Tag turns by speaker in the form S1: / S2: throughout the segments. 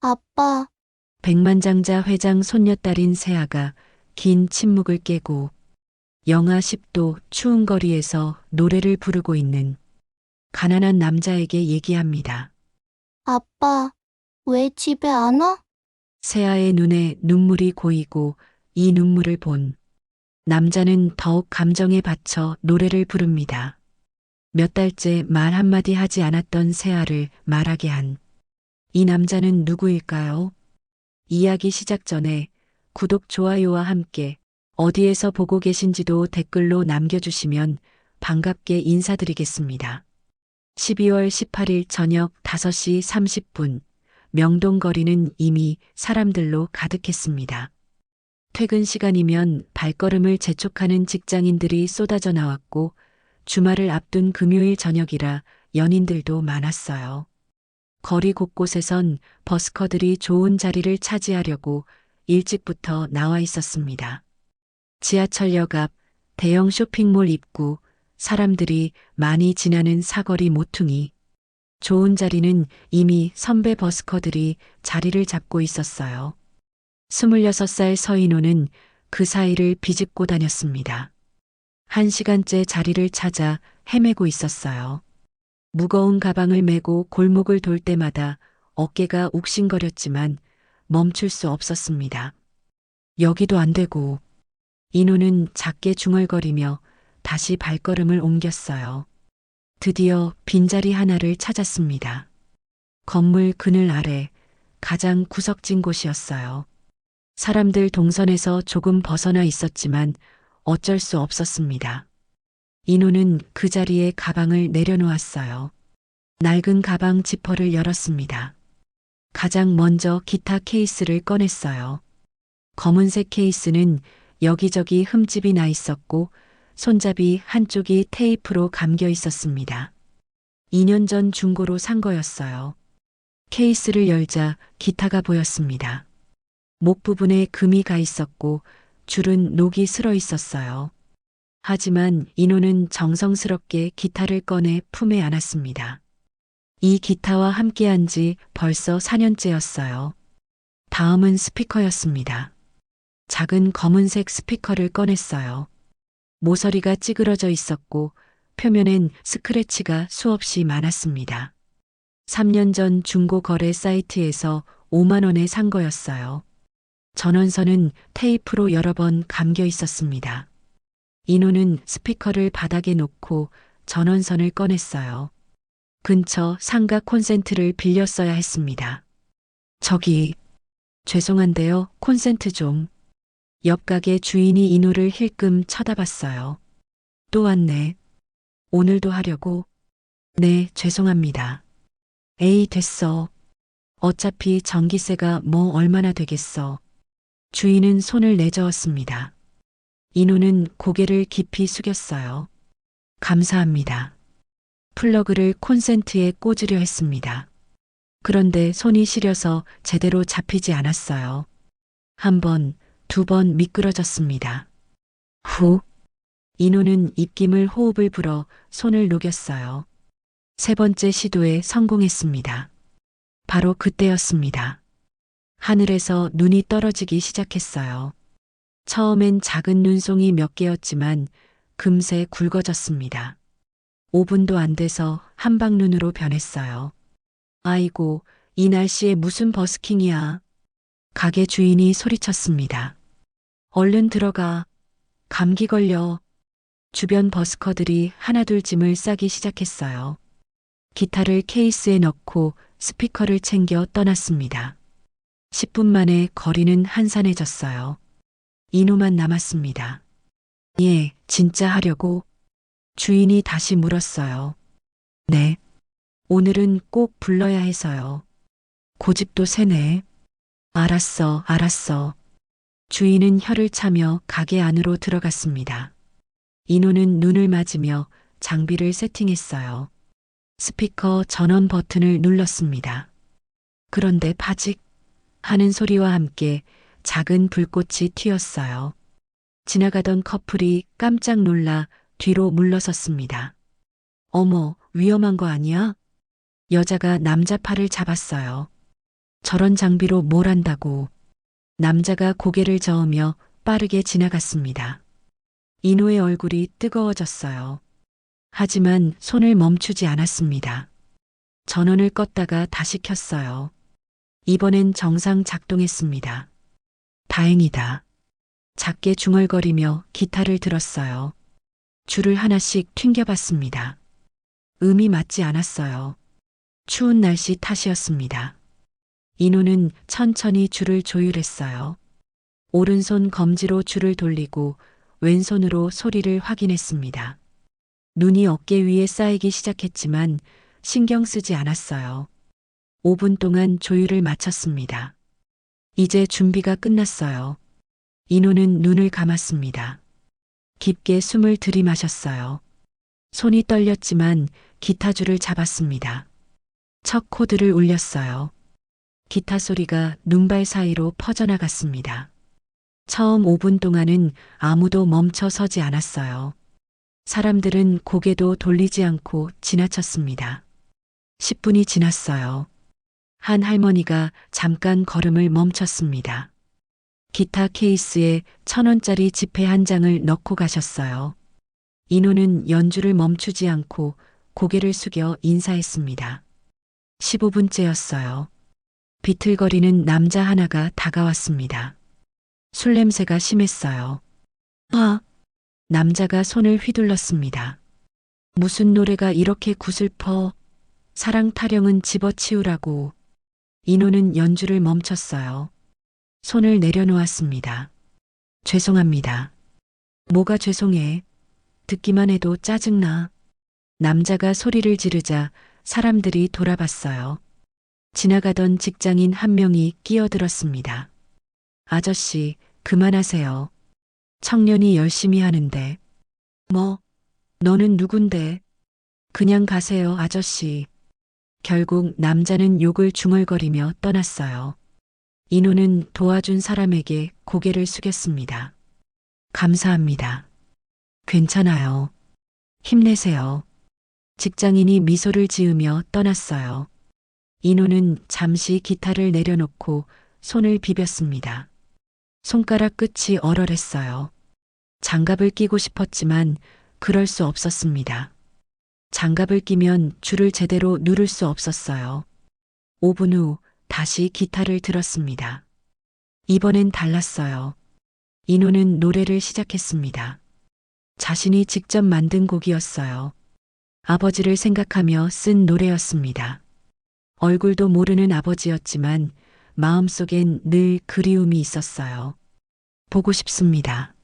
S1: 아빠,
S2: 백만장자 회장 손녀딸인 세아가 긴 침묵을 깨고 영하 10도 추운 거리에서 노래를 부르고 있는 가난한 남자에게 얘기합니다.
S1: 아빠, 왜 집에 안 와?
S2: 세아의 눈에 눈물이 고이고 이 눈물을 본 남자는 더욱 감정에 받쳐 노래를 부릅니다. 몇 달째 말 한마디 하지 않았던 세아를 말하게 한 이 남자는 누구일까요? 이야기 시작 전에 구독, 좋아요와 함께 어디에서 보고 계신지도 댓글로 남겨주시면 반갑게 인사드리겠습니다. 12월 18일 저녁 5시 30분, 명동거리는 이미 사람들로 가득했습니다. 퇴근 시간이면 발걸음을 재촉하는 직장인들이 쏟아져 나왔고, 주말을 앞둔 금요일 저녁이라 연인들도 많았어요. 거리 곳곳에선 버스커들이 좋은 자리를 차지하려고 일찍부터 나와 있었습니다. 지하철역 앞, 대형 쇼핑몰 입구, 사람들이 많이 지나는 사거리 모퉁이. 좋은 자리는 이미 선배 버스커들이 자리를 잡고 있었어요. 26살 서인호는 그 사이를 비집고 다녔습니다. 1시간째 자리를 찾아 헤매고 있었어요. 무거운 가방을 메고 골목을 돌 때마다 어깨가 욱신거렸지만 멈출 수 없었습니다. 여기도 안 되고 인호는 작게 중얼거리며 다시 발걸음을 옮겼어요. 드디어 빈자리 하나를 찾았습니다. 건물 그늘 아래 가장 구석진 곳이었어요. 사람들 동선에서 조금 벗어나 있었지만 어쩔 수 없었습니다. 인호는 그 자리에 가방을 내려놓았어요. 낡은 가방 지퍼를 열었습니다. 가장 먼저 기타 케이스를 꺼냈어요. 검은색 케이스는 여기저기 흠집이 나 있었고 손잡이 한쪽이 테이프로 감겨 있었습니다. 2년 전 중고로 산 거였어요. 케이스를 열자 기타가 보였습니다. 목 부분에 금이 가 있었고 줄은 녹이 슬어 있었어요. 하지만 인호는 정성스럽게 기타를 꺼내 품에 안았습니다. 이 기타와 함께한 지 벌써 4년째였어요. 다음은 스피커였습니다. 작은 검은색 스피커를 꺼냈어요. 모서리가 찌그러져 있었고 표면엔 스크래치가 수없이 많았습니다. 3년 전 중고 거래 사이트에서 5만 원에 산 거였어요. 전원선은 테이프로 여러 번 감겨 있었습니다. 인호는 스피커를 바닥에 놓고 전원선을 꺼냈어요. 근처 상가 콘센트를 빌렸어야 했습니다. 저기, 죄송한데요, 콘센트 좀. 옆 가게 주인이 인호를 힐끔 쳐다봤어요. 또 왔네. 오늘도 하려고? 네, 죄송합니다. 에이, 됐어. 어차피 전기세가 뭐 얼마나 되겠어. 주인은 손을 내저었습니다. 인호는 고개를 깊이 숙였어요. 감사합니다. 플러그를 콘센트에 꽂으려 했습니다. 그런데 손이 시려서 제대로 잡히지 않았어요. 한 번, 두 번 미끄러졌습니다. 후, 인호는 입김을 호흡을 불어 손을 녹였어요. 세 번째 시도에 성공했습니다. 바로 그때였습니다. 하늘에서 눈이 떨어지기 시작했어요. 처음엔 작은 눈송이 몇 개였지만 금세 굵어졌습니다. 5분도 안 돼서 한방눈으로 변했어요. 아이고, 이 날씨에 무슨 버스킹이야. 가게 주인이 소리쳤습니다. 얼른 들어가. 감기 걸려. 주변 버스커들이 하나둘 짐을 싸기 시작했어요. 기타를 케이스에 넣고 스피커를 챙겨 떠났습니다. 10분 만에 거리는 한산해졌어요. 인호만 남았습니다. 예, 진짜 하려고? 주인이 다시 물었어요. 네. 오늘은 꼭 불러야 해서요. 고집도 세네. 알았어, 알았어. 주인은 혀를 차며 가게 안으로 들어갔습니다. 인호는 눈을 맞으며 장비를 세팅했어요. 스피커 전원 버튼을 눌렀습니다. 그런데 파직 하는 소리와 함께 작은 불꽃이 튀었어요. 지나가던 커플이 깜짝 놀라 뒤로 물러섰습니다. 어머, 위험한 거 아니야? 여자가 남자 팔을 잡았어요. 저런 장비로 뭘 한다고. 남자가 고개를 저으며 빠르게 지나갔습니다. 인호의 얼굴이 뜨거워졌어요. 하지만 손을 멈추지 않았습니다. 전원을 껐다가 다시 켰어요. 이번엔 정상 작동했습니다. 다행이다. 작게 중얼거리며 기타를 들었어요. 줄을 하나씩 튕겨봤습니다. 음이 맞지 않았어요. 추운 날씨 탓이었습니다. 인호는 천천히 줄을 조율했어요. 오른손 검지로 줄을 돌리고 왼손으로 소리를 확인했습니다. 눈이 어깨 위에 쌓이기 시작했지만 신경 쓰지 않았어요. 5분 동안 조율을 마쳤습니다. 이제 준비가 끝났어요. 인호는 눈을 감았습니다. 깊게 숨을 들이마셨어요. 손이 떨렸지만 기타줄을 잡았습니다. 첫 코드를 울렸어요. 기타 소리가 눈발 사이로 퍼져나갔습니다. 처음 5분 동안은 아무도 멈춰 서지 않았어요. 사람들은 고개도 돌리지 않고 지나쳤습니다. 10분이 지났어요. 한 할머니가 잠깐 걸음을 멈췄습니다. 기타 케이스에 1,000원짜리 지폐 한 장을 넣고 가셨어요. 인호는 연주를 멈추지 않고 고개를 숙여 인사했습니다. 15분째였어요. 비틀거리는 남자 하나가 다가왔습니다. 술 냄새가 심했어요. 남자가 손을 휘둘렀습니다. 무슨 노래가 이렇게 구슬퍼? 사랑 타령은 집어치우라고. 인호는 연주를 멈췄어요. 손을 내려놓았습니다. 죄송합니다. 뭐가 죄송해? 듣기만 해도 짜증나. 남자가 소리를 지르자 사람들이 돌아봤어요. 지나가던 직장인 한 명이 끼어들었습니다. 아저씨, 그만하세요. 청년이 열심히 하는데. 뭐, 너는 누군데? 그냥 가세요, 아저씨. 결국 남자는 욕을 중얼거리며 떠났어요. 인호는 도와준 사람에게 고개를 숙였습니다. 감사합니다. 괜찮아요. 힘내세요. 직장인이 미소를 지으며 떠났어요. 인호는 잠시 기타를 내려놓고 손을 비볐습니다. 손가락 끝이 얼얼했어요. 장갑을 끼고 싶었지만 그럴 수 없었습니다. 장갑을 끼면 줄을 제대로 누를 수 없었어요. 5분 후 다시 기타를 들었습니다. 이번엔 달랐어요. 인호는 노래를 시작했습니다. 자신이 직접 만든 곡이었어요. 아버지를 생각하며 쓴 노래였습니다. 얼굴도 모르는 아버지였지만 마음속엔 늘 그리움이 있었어요. 보고 싶습니다.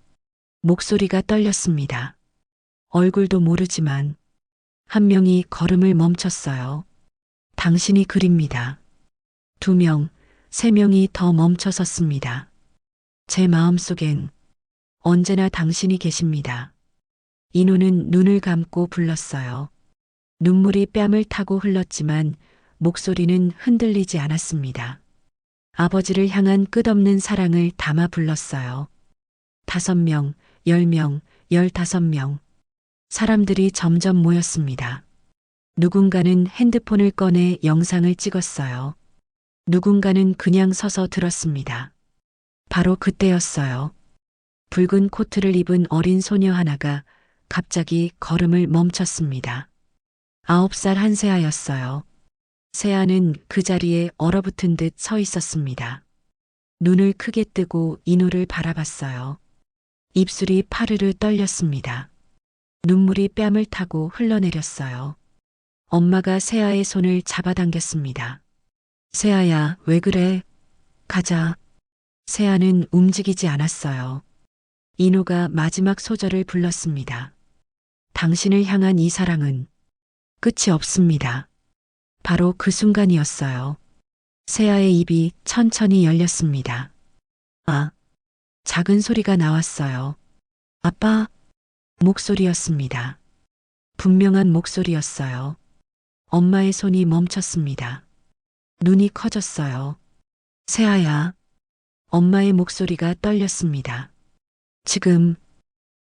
S2: 목소리가 떨렸습니다. 얼굴도 모르지만 한 명이 걸음을 멈췄어요. 당신이 그립니다. 2명, 3명이 더 멈춰 섰습니다. 제 마음속엔 언제나 당신이 계십니다. 인호는 눈을 감고 불렀어요. 눈물이 뺨을 타고 흘렀지만 목소리는 흔들리지 않았습니다. 아버지를 향한 끝없는 사랑을 담아 불렀어요. 5명, 10명, 15명. 사람들이 점점 모였습니다. 누군가는 핸드폰을 꺼내 영상을 찍었어요. 누군가는 그냥 서서 들었습니다. 바로 그때였어요. 붉은 코트를 입은 어린 소녀 하나가 갑자기 걸음을 멈췄습니다. 9살 한세아였어요. 세아는 그 자리에 얼어붙은 듯 서 있었습니다. 눈을 크게 뜨고 인호를 바라봤어요. 입술이 파르르 떨렸습니다. 눈물이 뺨을 타고 흘러내렸어요. 엄마가 세아의 손을 잡아당겼습니다. 세아야, 왜 그래? 가자. 세아는 움직이지 않았어요. 인호가 마지막 소절을 불렀습니다. 당신을 향한 이 사랑은 끝이 없습니다. 바로 그 순간이었어요. 세아의 입이 천천히 열렸습니다. 작은 소리가 나왔어요. 아빠, 목소리였습니다. 분명한 목소리였어요. 엄마의 손이 멈췄습니다. 눈이 커졌어요. 세아야. 엄마의 목소리가 떨렸습니다. 지금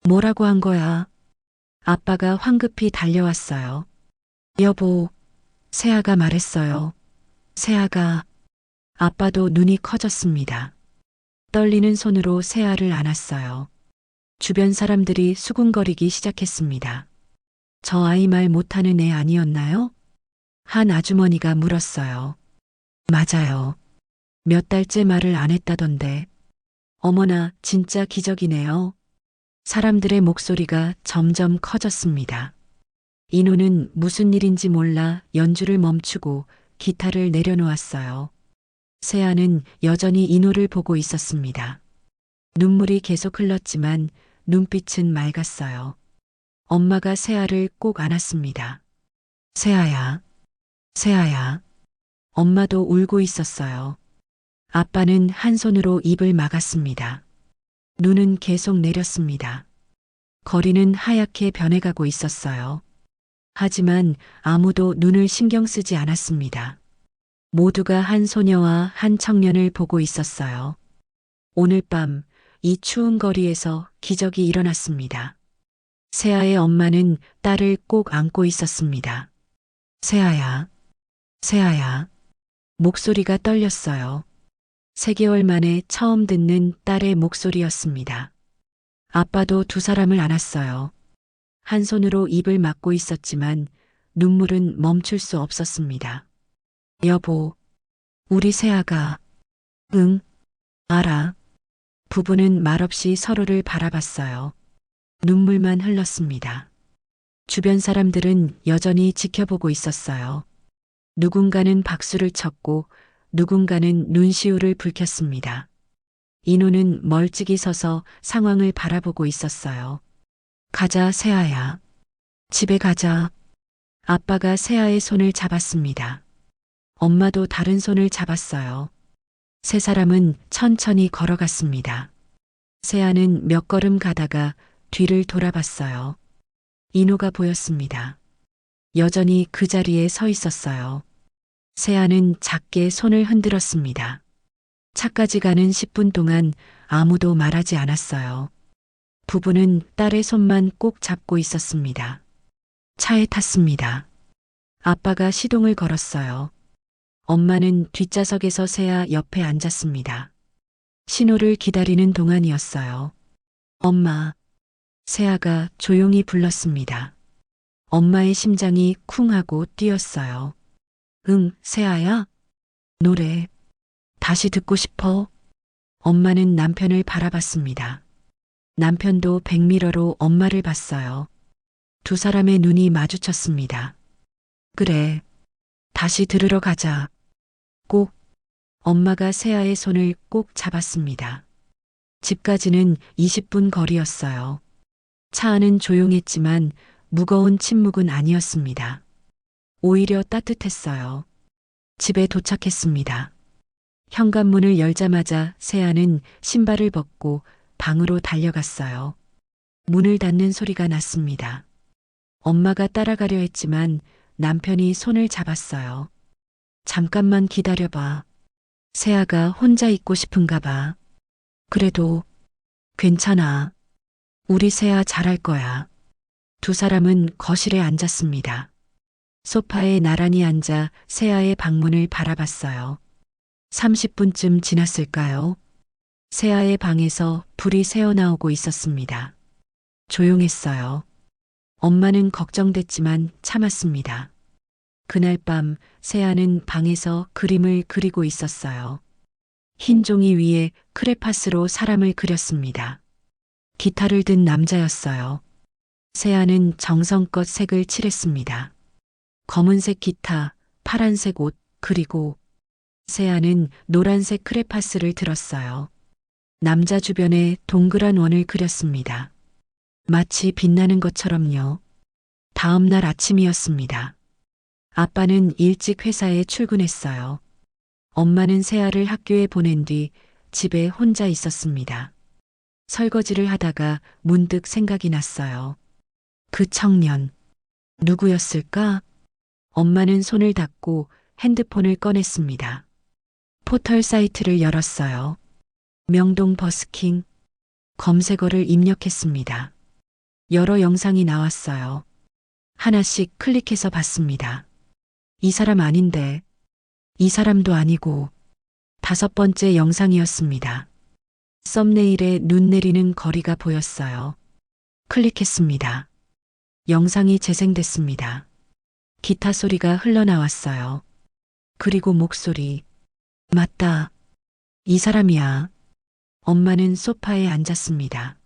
S2: 뭐라고 한 거야? 아빠가 황급히 달려왔어요. 여보, 세아가 말했어요. 세아가 아빠도 눈이 커졌습니다. 떨리는 손으로 세아를 안았어요. 주변 사람들이 수군거리기 시작했습니다. 저 아이 말 못하는 애 아니었나요? 한 아주머니가 물었어요. 맞아요. 몇 달째 말을 안 했다던데. 어머나, 진짜 기적이네요. 사람들의 목소리가 점점 커졌습니다. 인호는 무슨 일인지 몰라 연주를 멈추고 기타를 내려놓았어요. 세아는 여전히 인호를 보고 있었습니다. 눈물이 계속 흘렀지만 눈빛은 맑았어요. 엄마가 세아를 꼭 안았습니다. 세아야, 세아야. 엄마도 울고 있었어요. 아빠는 한 손으로 입을 막았습니다. 눈은 계속 내렸습니다. 거리는 하얗게 변해가고 있었어요. 하지만 아무도 눈을 신경 쓰지 않았습니다. 모두가 한 소녀와 한 청년을 보고 있었어요. 오늘 밤 이 추운 거리에서 기적이 일어났습니다. 세아의 엄마는 딸을 꼭 안고 있었습니다. 세아야, 세아야. 목소리가 떨렸어요. 3개월 만에 처음 듣는 딸의 목소리였습니다. 아빠도 두 사람을 안았어요. 한 손으로 입을 막고 있었지만 눈물은 멈출 수 없었습니다. 여보, 우리 세아가, 응, 알아. 부부는 말없이 서로를 바라봤어요. 눈물만 흘렀습니다. 주변 사람들은 여전히 지켜보고 있었어요. 누군가는 박수를 쳤고 누군가는 눈시울을 붉혔습니다. 인호는 멀찍이 서서 상황을 바라보고 있었어요. 가자, 세아야. 집에 가자. 아빠가 세아의 손을 잡았습니다. 엄마도 다른 손을 잡았어요. 세 사람은 천천히 걸어갔습니다. 세아는 몇 걸음 가다가 뒤를 돌아봤어요. 인호가 보였습니다. 여전히 그 자리에 서 있었어요. 세아는 작게 손을 흔들었습니다. 차까지 가는 10분 동안 아무도 말하지 않았어요. 부부는 딸의 손만 꼭 잡고 있었습니다. 차에 탔습니다. 아빠가 시동을 걸었어요. 엄마는 뒷좌석에서 세아 옆에 앉았습니다. 신호를 기다리는 동안이었어요. 엄마. 세아가 조용히 불렀습니다. 엄마의 심장이 쿵 하고 뛰었어요. 응, 세아야? 노래. 다시 듣고 싶어? 엄마는 남편을 바라봤습니다. 남편도 백미러로 엄마를 봤어요. 두 사람의 눈이 마주쳤습니다. 그래. 다시 들으러 가자. 꼭. 엄마가 세아의 손을 꼭 잡았습니다. 집까지는 20분 거리였어요. 차 안은 조용했지만 무거운 침묵은 아니었습니다. 오히려 따뜻했어요. 집에 도착했습니다. 현관문을 열자마자 세아는 신발을 벗고 방으로 달려갔어요. 문을 닫는 소리가 났습니다. 엄마가 따라가려 했지만 남편이 손을 잡았어요. 잠깐만 기다려봐. 세아가 혼자 있고 싶은가 봐. 그래도 괜찮아. 우리 세아 잘할 거야. 두 사람은 거실에 앉았습니다. 소파에 나란히 앉아 세아의 방문을 바라봤어요. 30분쯤 지났을까요? 세아의 방에서 불이 새어나오고 있었습니다. 조용했어요. 엄마는 걱정됐지만 참았습니다. 그날 밤 세아는 방에서 그림을 그리고 있었어요. 흰 종이 위에 크레파스로 사람을 그렸습니다. 기타를 든 남자였어요. 세아는 정성껏 색을 칠했습니다. 검은색 기타, 파란색 옷, 그리고 세아는 노란색 크레파스를 들었어요. 남자 주변에 동그란 원을 그렸습니다. 마치 빛나는 것처럼요. 다음 날 아침이었습니다. 아빠는 일찍 회사에 출근했어요. 엄마는 세아를 학교에 보낸 뒤 집에 혼자 있었습니다. 설거지를 하다가 문득 생각이 났어요. 그 청년, 누구였을까? 엄마는 손을 닦고 핸드폰을 꺼냈습니다. 포털 사이트를 열었어요. 명동 버스킹, 검색어를 입력했습니다. 여러 영상이 나왔어요. 하나씩 클릭해서 봤습니다. 이 사람 아닌데, 이 사람도 아니고, 5번째 영상이었습니다. 썸네일에 눈 내리는 거리가 보였어요. 클릭했습니다. 영상이 재생됐습니다. 기타 소리가 흘러나왔어요. 그리고 목소리. 맞다. 이 사람이야. 엄마는 소파에 앉았습니다.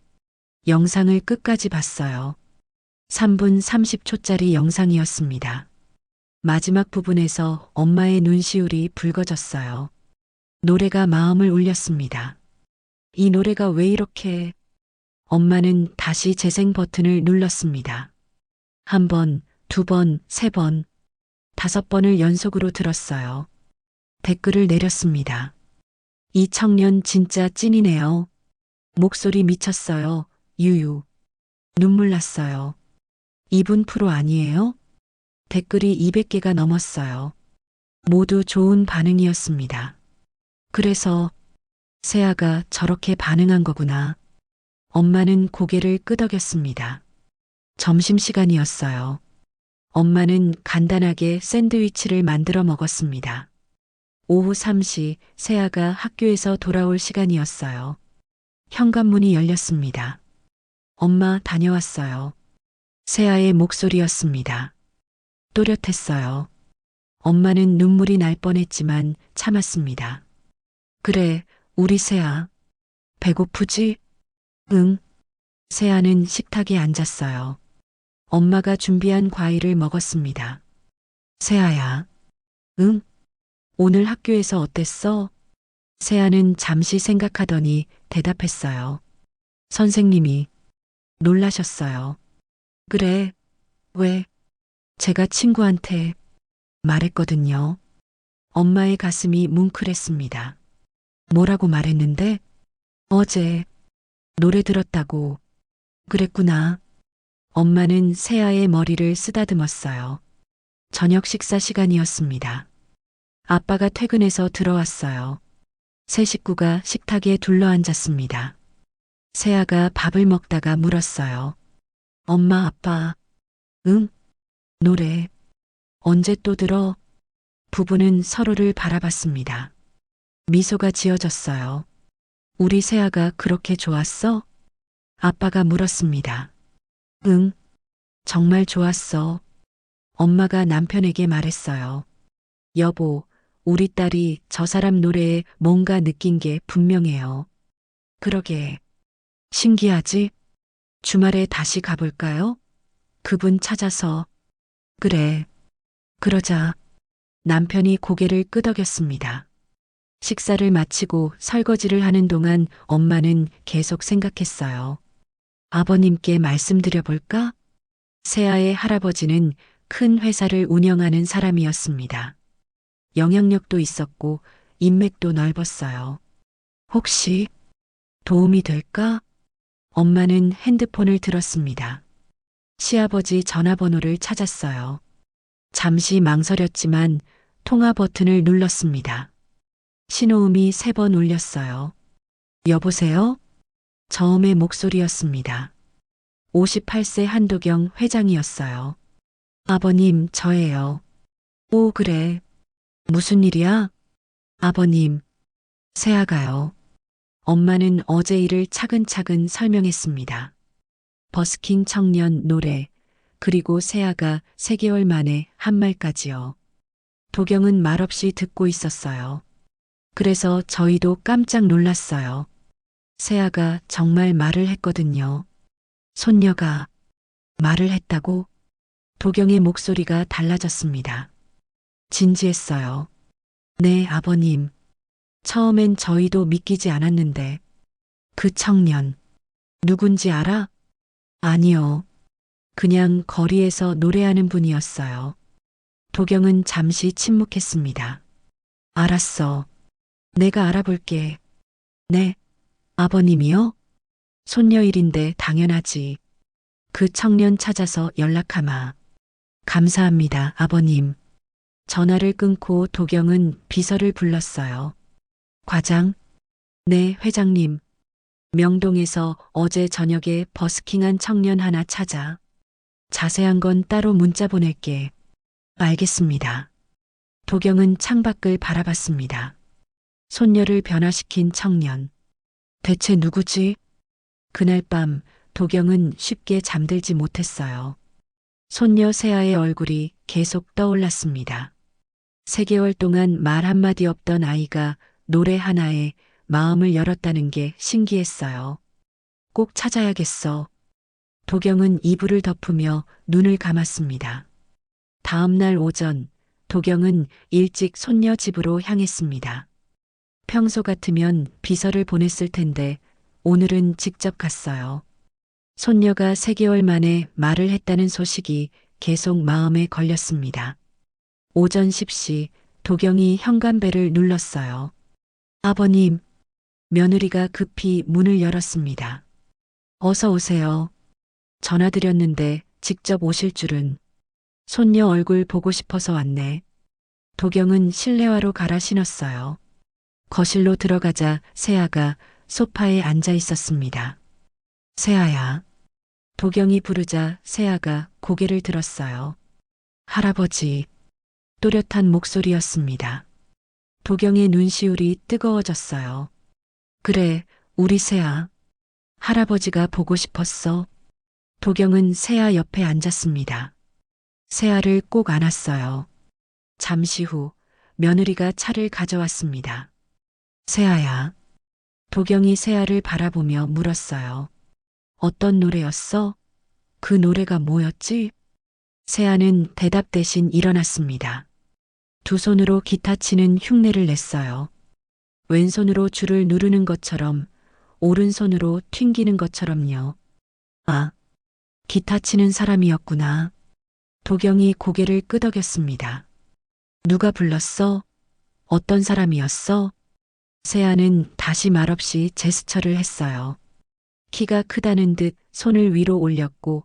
S2: 영상을 끝까지 봤어요. 3분 30초짜리 영상이었습니다. 마지막 부분에서 엄마의 눈시울이 붉어졌어요. 노래가 마음을 울렸습니다. 이 노래가 왜 이렇게... 엄마는 다시 재생 버튼을 눌렀습니다. 1번, 2번, 3번, 5번을 연속으로 들었어요. 댓글을 내렸습니다. 이 청년 진짜 찐이네요. 목소리 미쳤어요. 유유. 눈물 났어요. 이분 프로 아니에요? 댓글이 200개가 넘었어요. 모두 좋은 반응이었습니다. 그래서 세아가 저렇게 반응한 거구나. 엄마는 고개를 끄덕였습니다. 점심시간이었어요. 엄마는 간단하게 샌드위치를 만들어 먹었습니다. 오후 3시 세아가 학교에서 돌아올 시간이었어요. 현관문이 열렸습니다. 엄마 다녀왔어요. 세아의 목소리였습니다. 또렷했어요. 엄마는 눈물이 날 뻔했지만 참았습니다. 그래, 우리 세아. 배고프지? 응. 세아는 식탁에 앉았어요. 엄마가 준비한 과일을 먹었습니다. 세아야. 응? 오늘 학교에서 어땠어? 세아는 잠시 생각하더니 대답했어요. 선생님이 놀라셨어요. 그래, 왜? 제가 친구한테 말했거든요. 엄마의 가슴이 뭉클했습니다. 뭐라고 말했는데? 어제 노래 들었다고. 그랬구나. 엄마는 세아의 머리를 쓰다듬었어요. 저녁 식사 시간이었습니다. 아빠가 퇴근해서 들어왔어요. 세 식구가 식탁에 둘러앉았습니다. 세아가 밥을 먹다가 물었어요. 엄마, 아빠. 응? 노래. 언제 또 들어? 부부는 서로를 바라봤습니다. 미소가 지어졌어요. 우리 세아가 그렇게 좋았어? 아빠가 물었습니다. 응, 정말 좋았어. 엄마가 남편에게 말했어요. 여보, 우리 딸이 저 사람 노래에 뭔가 느낀 게 분명해요. 그러게. 신기하지? 주말에 다시 가볼까요? 그분 찾아서. 그래. 그러자. 남편이 고개를 끄덕였습니다. 식사를 마치고 설거지를 하는 동안 엄마는 계속 생각했어요. 아버님께 말씀드려볼까? 세아의 할아버지는 큰 회사를 운영하는 사람이었습니다. 영향력도 있었고 인맥도 넓었어요. 혹시 도움이 될까? 엄마는 핸드폰을 들었습니다. 시아버지 전화번호를 찾았어요. 잠시 망설였지만 통화 버튼을 눌렀습니다. 신호음이 3번 울렸어요. 여보세요? 저음의 목소리였습니다. 58세 한도경 회장이었어요. 아버님, 저예요. 오, 그래. 무슨 일이야? 아버님, 세아가요. 엄마는 어제 일을 차근차근 설명했습니다. 버스킹 청년 노래, 그리고 세아가 3개월 만에 한 말까지요. 도경은 말없이 듣고 있었어요. 그래서 저희도 깜짝 놀랐어요. 세아가 정말 말을 했거든요. 손녀가 말을 했다고? 도경의 목소리가 달라졌습니다. 진지했어요. 네, 아버님. 처음엔 저희도 믿기지 않았는데. 그 청년, 누군지 알아? 아니요. 그냥 거리에서 노래하는 분이었어요. 도경은 잠시 침묵했습니다. 알았어. 내가 알아볼게. 네. 아버님이요? 손녀 일인데 당연하지. 그 청년 찾아서 연락하마. 감사합니다, 아버님. 전화를 끊고 도경은 비서를 불렀어요. 과장? 네, 회장님. 명동에서 어제 저녁에 버스킹한 청년 하나 찾아. 자세한 건 따로 문자 보낼게. 알겠습니다. 도경은 창밖을 바라봤습니다. 손녀를 변화시킨 청년. 대체 누구지? 그날 밤 도경은 쉽게 잠들지 못했어요. 손녀 세아의 얼굴이 계속 떠올랐습니다. 3개월 동안 말 한마디 없던 아이가 노래 하나에 마음을 열었다는 게 신기했어요. 꼭 찾아야겠어. 도경은 이불을 덮으며 눈을 감았습니다. 다음 날 오전, 도경은 일찍 손녀 집으로 향했습니다. 평소 같으면 비서를 보냈을 텐데 오늘은 직접 갔어요. 손녀가 3개월 만에 말을 했다는 소식이 계속 마음에 걸렸습니다. 오전 10시 도경이 현관벨을 눌렀어요. 아버님, 며느리가 급히 문을 열었습니다. 어서 오세요. 전화드렸는데 직접 오실 줄은. 손녀 얼굴 보고 싶어서 왔네. 도경은 실내화로 갈아 신었어요. 거실로 들어가자 세아가 소파에 앉아 있었습니다. 세아야. 도경이 부르자 세아가 고개를 들었어요. 할아버지. 또렷한 목소리였습니다. 도경의 눈시울이 뜨거워졌어요. 그래, 우리 세아. 할아버지가 보고 싶었어. 도경은 세아 옆에 앉았습니다. 세아를 꼭 안았어요. 잠시 후 며느리가 차를 가져왔습니다. 세아야. 도경이 세아를 바라보며 물었어요. 어떤 노래였어? 그 노래가 뭐였지? 세아는 대답 대신 일어났습니다. 두 손으로 기타 치는 흉내를 냈어요. 왼손으로 줄을 누르는 것처럼, 오른손으로 튕기는 것처럼요. 아, 기타 치는 사람이었구나. 도경이 고개를 끄덕였습니다. 누가 불렀어? 어떤 사람이었어? 세아는 다시 말없이 제스처를 했어요. 키가 크다는 듯 손을 위로 올렸고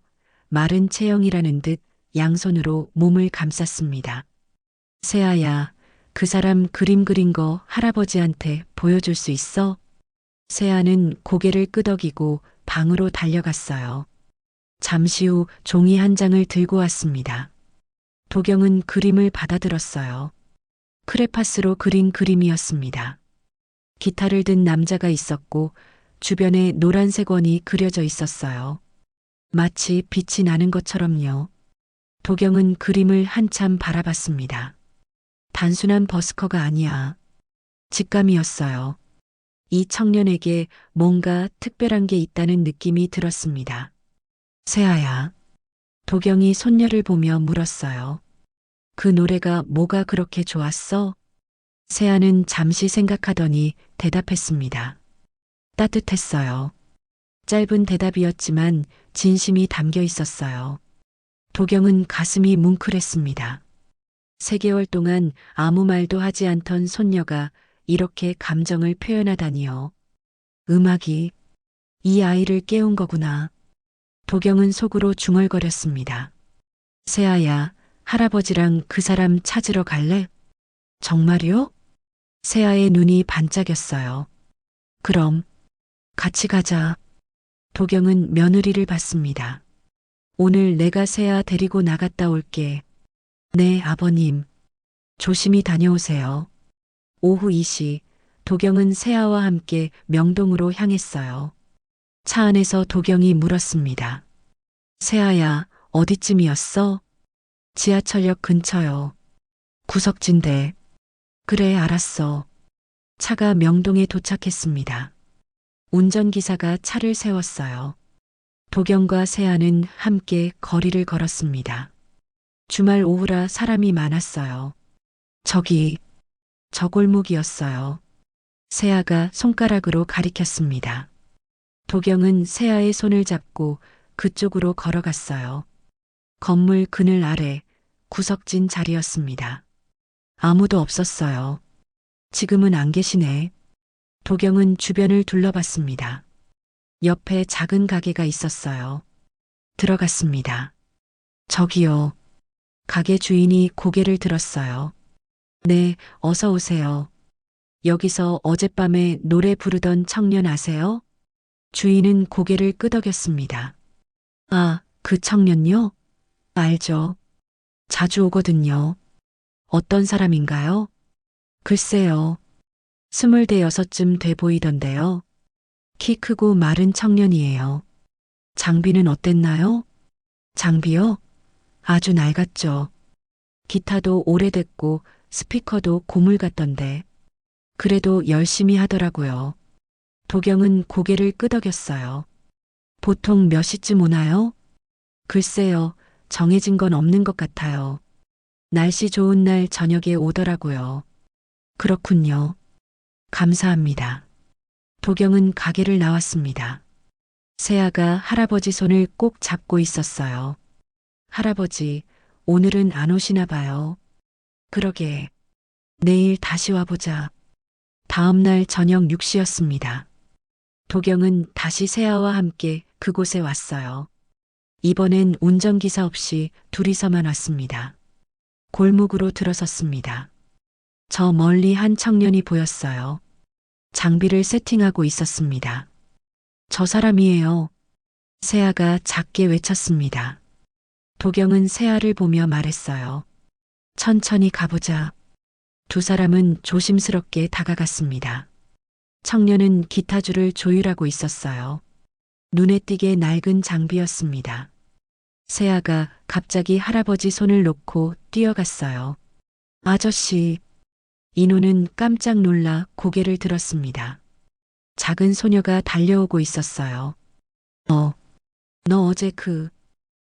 S2: 마른 체형이라는 듯 양손으로 몸을 감쌌습니다. 세아야, 그 사람 그림 그린 거 할아버지한테 보여줄 수 있어? 세아는 고개를 끄덕이고 방으로 달려갔어요. 잠시 후 종이 한 장을 들고 왔습니다. 도경은 그림을 받아들었어요. 크레파스로 그린 그림이었습니다. 기타를 든 남자가 있었고 주변에 노란색 원이 그려져 있었어요. 마치 빛이 나는 것처럼요. 도경은 그림을 한참 바라봤습니다. 단순한 버스커가 아니야. 직감이었어요. 이 청년에게 뭔가 특별한 게 있다는 느낌이 들었습니다. 세아야. 도경이 손녀를 보며 물었어요. 그 노래가 뭐가 그렇게 좋았어? 세아는 잠시 생각하더니 대답했습니다. 따뜻했어요. 짧은 대답이었지만 진심이 담겨 있었어요. 도경은 가슴이 뭉클했습니다. 3개월 동안 아무 말도 하지 않던 손녀가 이렇게 감정을 표현하다니요. 음악이 이 아이를 깨운 거구나. 도경은 속으로 중얼거렸습니다. 세아야, 할아버지랑 그 사람 찾으러 갈래? 정말요? 세아의 눈이 반짝였어요. 그럼 같이 가자. 도경은 며느리를 받습니다. 오늘 내가 세아 데리고 나갔다 올게. 네, 아버님. 조심히 다녀오세요. 오후 2시 도경은 세아와 함께 명동으로 향했어요. 차 안에서 도경이 물었습니다. 세아야, 어디쯤이었어? 지하철역 근처요. 구석진데. 그래, 알았어. 차가 명동에 도착했습니다. 운전기사가 차를 세웠어요. 도경과 세아는 함께 거리를 걸었습니다. 주말 오후라 사람이 많았어요. 저기, 저 골목이었어요. 세아가 손가락으로 가리켰습니다. 도경은 세아의 손을 잡고 그쪽으로 걸어갔어요. 건물 그늘 아래 구석진 자리였습니다. 아무도 없었어요. 지금은 안 계시네. 도경은 주변을 둘러봤습니다. 옆에 작은 가게가 있었어요. 들어갔습니다. 저기요. 가게 주인이 고개를 들었어요. 네, 어서 오세요. 여기서 어젯밤에 노래 부르던 청년 아세요? 주인은 고개를 끄덕였습니다. 아, 그 청년요? 알죠. 자주 오거든요. 어떤 사람인가요? 글쎄요. 26쯤 돼 보이던데요. 키 크고 마른 청년이에요. 장비는 어땠나요? 장비요? 아주 낡았죠. 기타도 오래됐고 스피커도 고물 같던데. 그래도 열심히 하더라고요. 도경은 고개를 끄덕였어요. 보통 몇 시쯤 오나요? 글쎄요, 정해진 건 없는 것 같아요. 날씨 좋은 날 저녁에 오더라고요. 그렇군요. 감사합니다. 도경은 가게를 나왔습니다. 세아가 할아버지 손을 꼭 잡고 있었어요. 할아버지, 오늘은 안 오시나 봐요. 그러게. 내일 다시 와보자. 다음 날 저녁 6시였습니다. 도경은 다시 세아와 함께 그곳에 왔어요. 이번엔 운전기사 없이 둘이서만 왔습니다. 골목으로 들어섰습니다. 저 멀리 한 청년이 보였어요. 장비를 세팅하고 있었습니다. 저 사람이에요. 세아가 작게 외쳤습니다. 도경은 세아를 보며 말했어요. 천천히 가보자. 두 사람은 조심스럽게 다가갔습니다. 청년은 기타줄을 조율하고 있었어요. 눈에 띄게 낡은 장비였습니다. 세아가 갑자기 할아버지 손을 놓고 뛰어갔어요. 아저씨. 인호는 깜짝 놀라 고개를 들었습니다. 작은 소녀가 달려오고 있었어요. 너 어제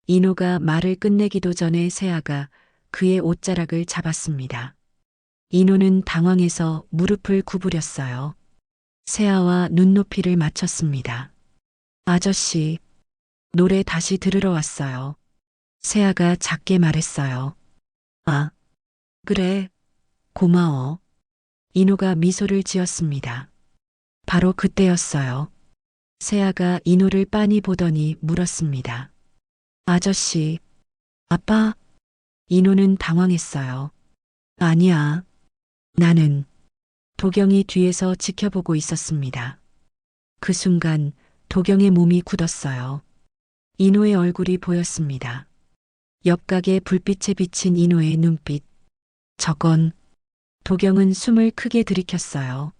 S2: 인호가 말을 끝내기도 전에 세아가 그의 옷자락을 잡았습니다. 인호는 당황해서 무릎을 구부렸어요. 세아와 눈높이를 맞췄습니다. 아저씨, 노래 다시 들으러 왔어요. 세아가 작게 말했어요. 아, 그래, 고마워. 인호가 미소를 지었습니다. 바로 그때였어요. 세아가 인호를 빤히 보더니 물었습니다. 아저씨, 아빠? 인호는 당황했어요. 아니야. 나는 도경이 뒤에서 지켜보고 있었습니다. 그 순간 도경의 몸이 굳었어요. 인호의 얼굴이 보였습니다. 옆가게 불빛에 비친 인호의 눈빛. 저건 도경은 숨을 크게 들이켰어요.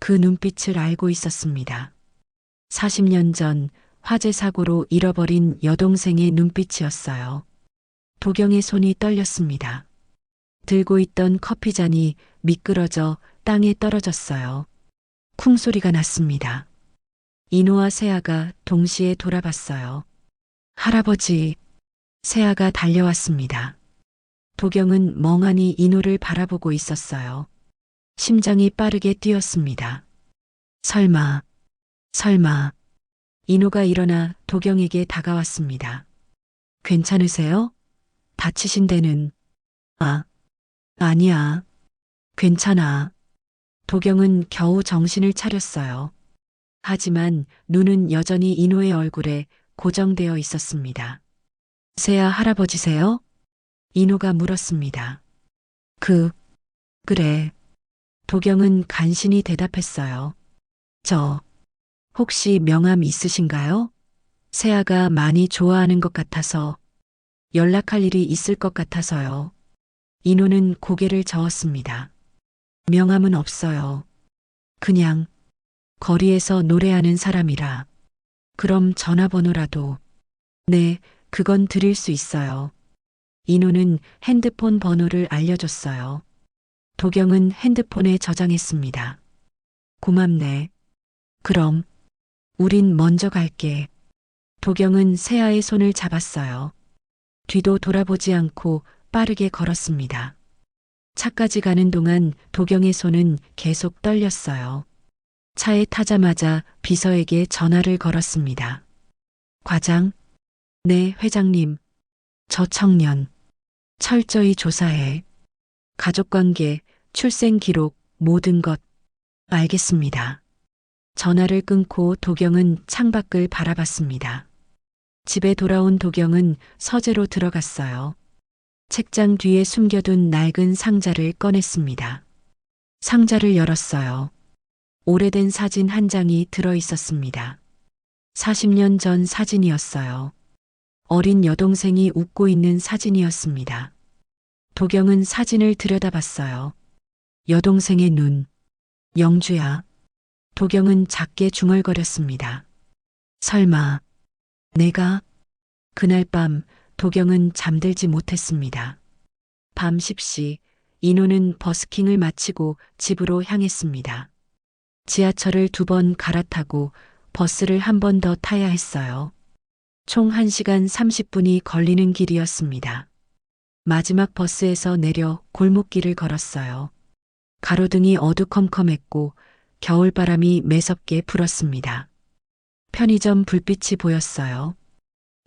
S2: 그 눈빛을 알고 있었습니다. 40년 전 화재 사고로 잃어버린 여동생의 눈빛이었어요. 도경의 손이 떨렸습니다. 들고 있던 커피잔이 미끄러져 땅에 떨어졌어요. 쿵 소리가 났습니다. 인호와 세아가 동시에 돌아봤어요. 할아버지, 세아가 달려왔습니다. 도경은 멍하니 인호를 바라보고 있었어요. 심장이 빠르게 뛰었습니다. 설마. 인호가 일어나 도경에게 다가왔습니다. 괜찮으세요? 다치신 데는? 아니야. 괜찮아. 도경은 겨우 정신을 차렸어요. 하지만 눈은 여전히 인호의 얼굴에 고정되어 있었습니다. 세아 할아버지세요? 인호가 물었습니다. 그래. 도경은 간신히 대답했어요. 혹시 명함 있으신가요? 세아가 많이 좋아하는 것 같아서 연락할 일이 있을 것 같아서요. 인호는 고개를 저었습니다. 명함은 없어요. 그냥 거리에서 노래하는 사람이라. 그럼 전화번호라도. 네, 그건 드릴 수 있어요. 인호는 핸드폰 번호를 알려줬어요. 도경은 핸드폰에 저장했습니다. 고맙네. 그럼 우린 먼저 갈게. 도경은 세아의 손을 잡았어요. 뒤도 돌아보지 않고 빠르게 걸었습니다. 차까지 가는 동안 도경의 손은 계속 떨렸어요. 차에 타자마자 비서에게 전화를 걸었습니다. 과장? 네, 회장님. 저 청년. 철저히 조사해. 가족관계, 출생 기록, 모든 것. 알겠습니다. 전화를 끊고 도경은 창밖을 바라봤습니다. 집에 돌아온 도경은 서재로 들어갔어요. 책장 뒤에 숨겨둔 낡은 상자를 꺼냈습니다. 상자를 열었어요. 오래된 사진 한 장이 들어 있었습니다. 40년 전 사진이었어요. 어린 여동생이 웃고 있는 사진이었습니다. 도경은 사진을 들여다봤어요. 여동생의 눈, 영주야. 도경은 작게 중얼거렸습니다. 설마, 내가? 그날 밤 도경은 잠들지 못했습니다. 밤 10시 인호는 버스킹을 마치고 집으로 향했습니다. 지하철을 2번 갈아타고 버스를 한 번 더 타야 했어요. 총 1시간 30분이 걸리는 길이었습니다. 마지막 버스에서 내려 골목길을 걸었어요. 가로등이 어두컴컴했고 겨울바람이 매섭게 불었습니다. 편의점 불빛이 보였어요.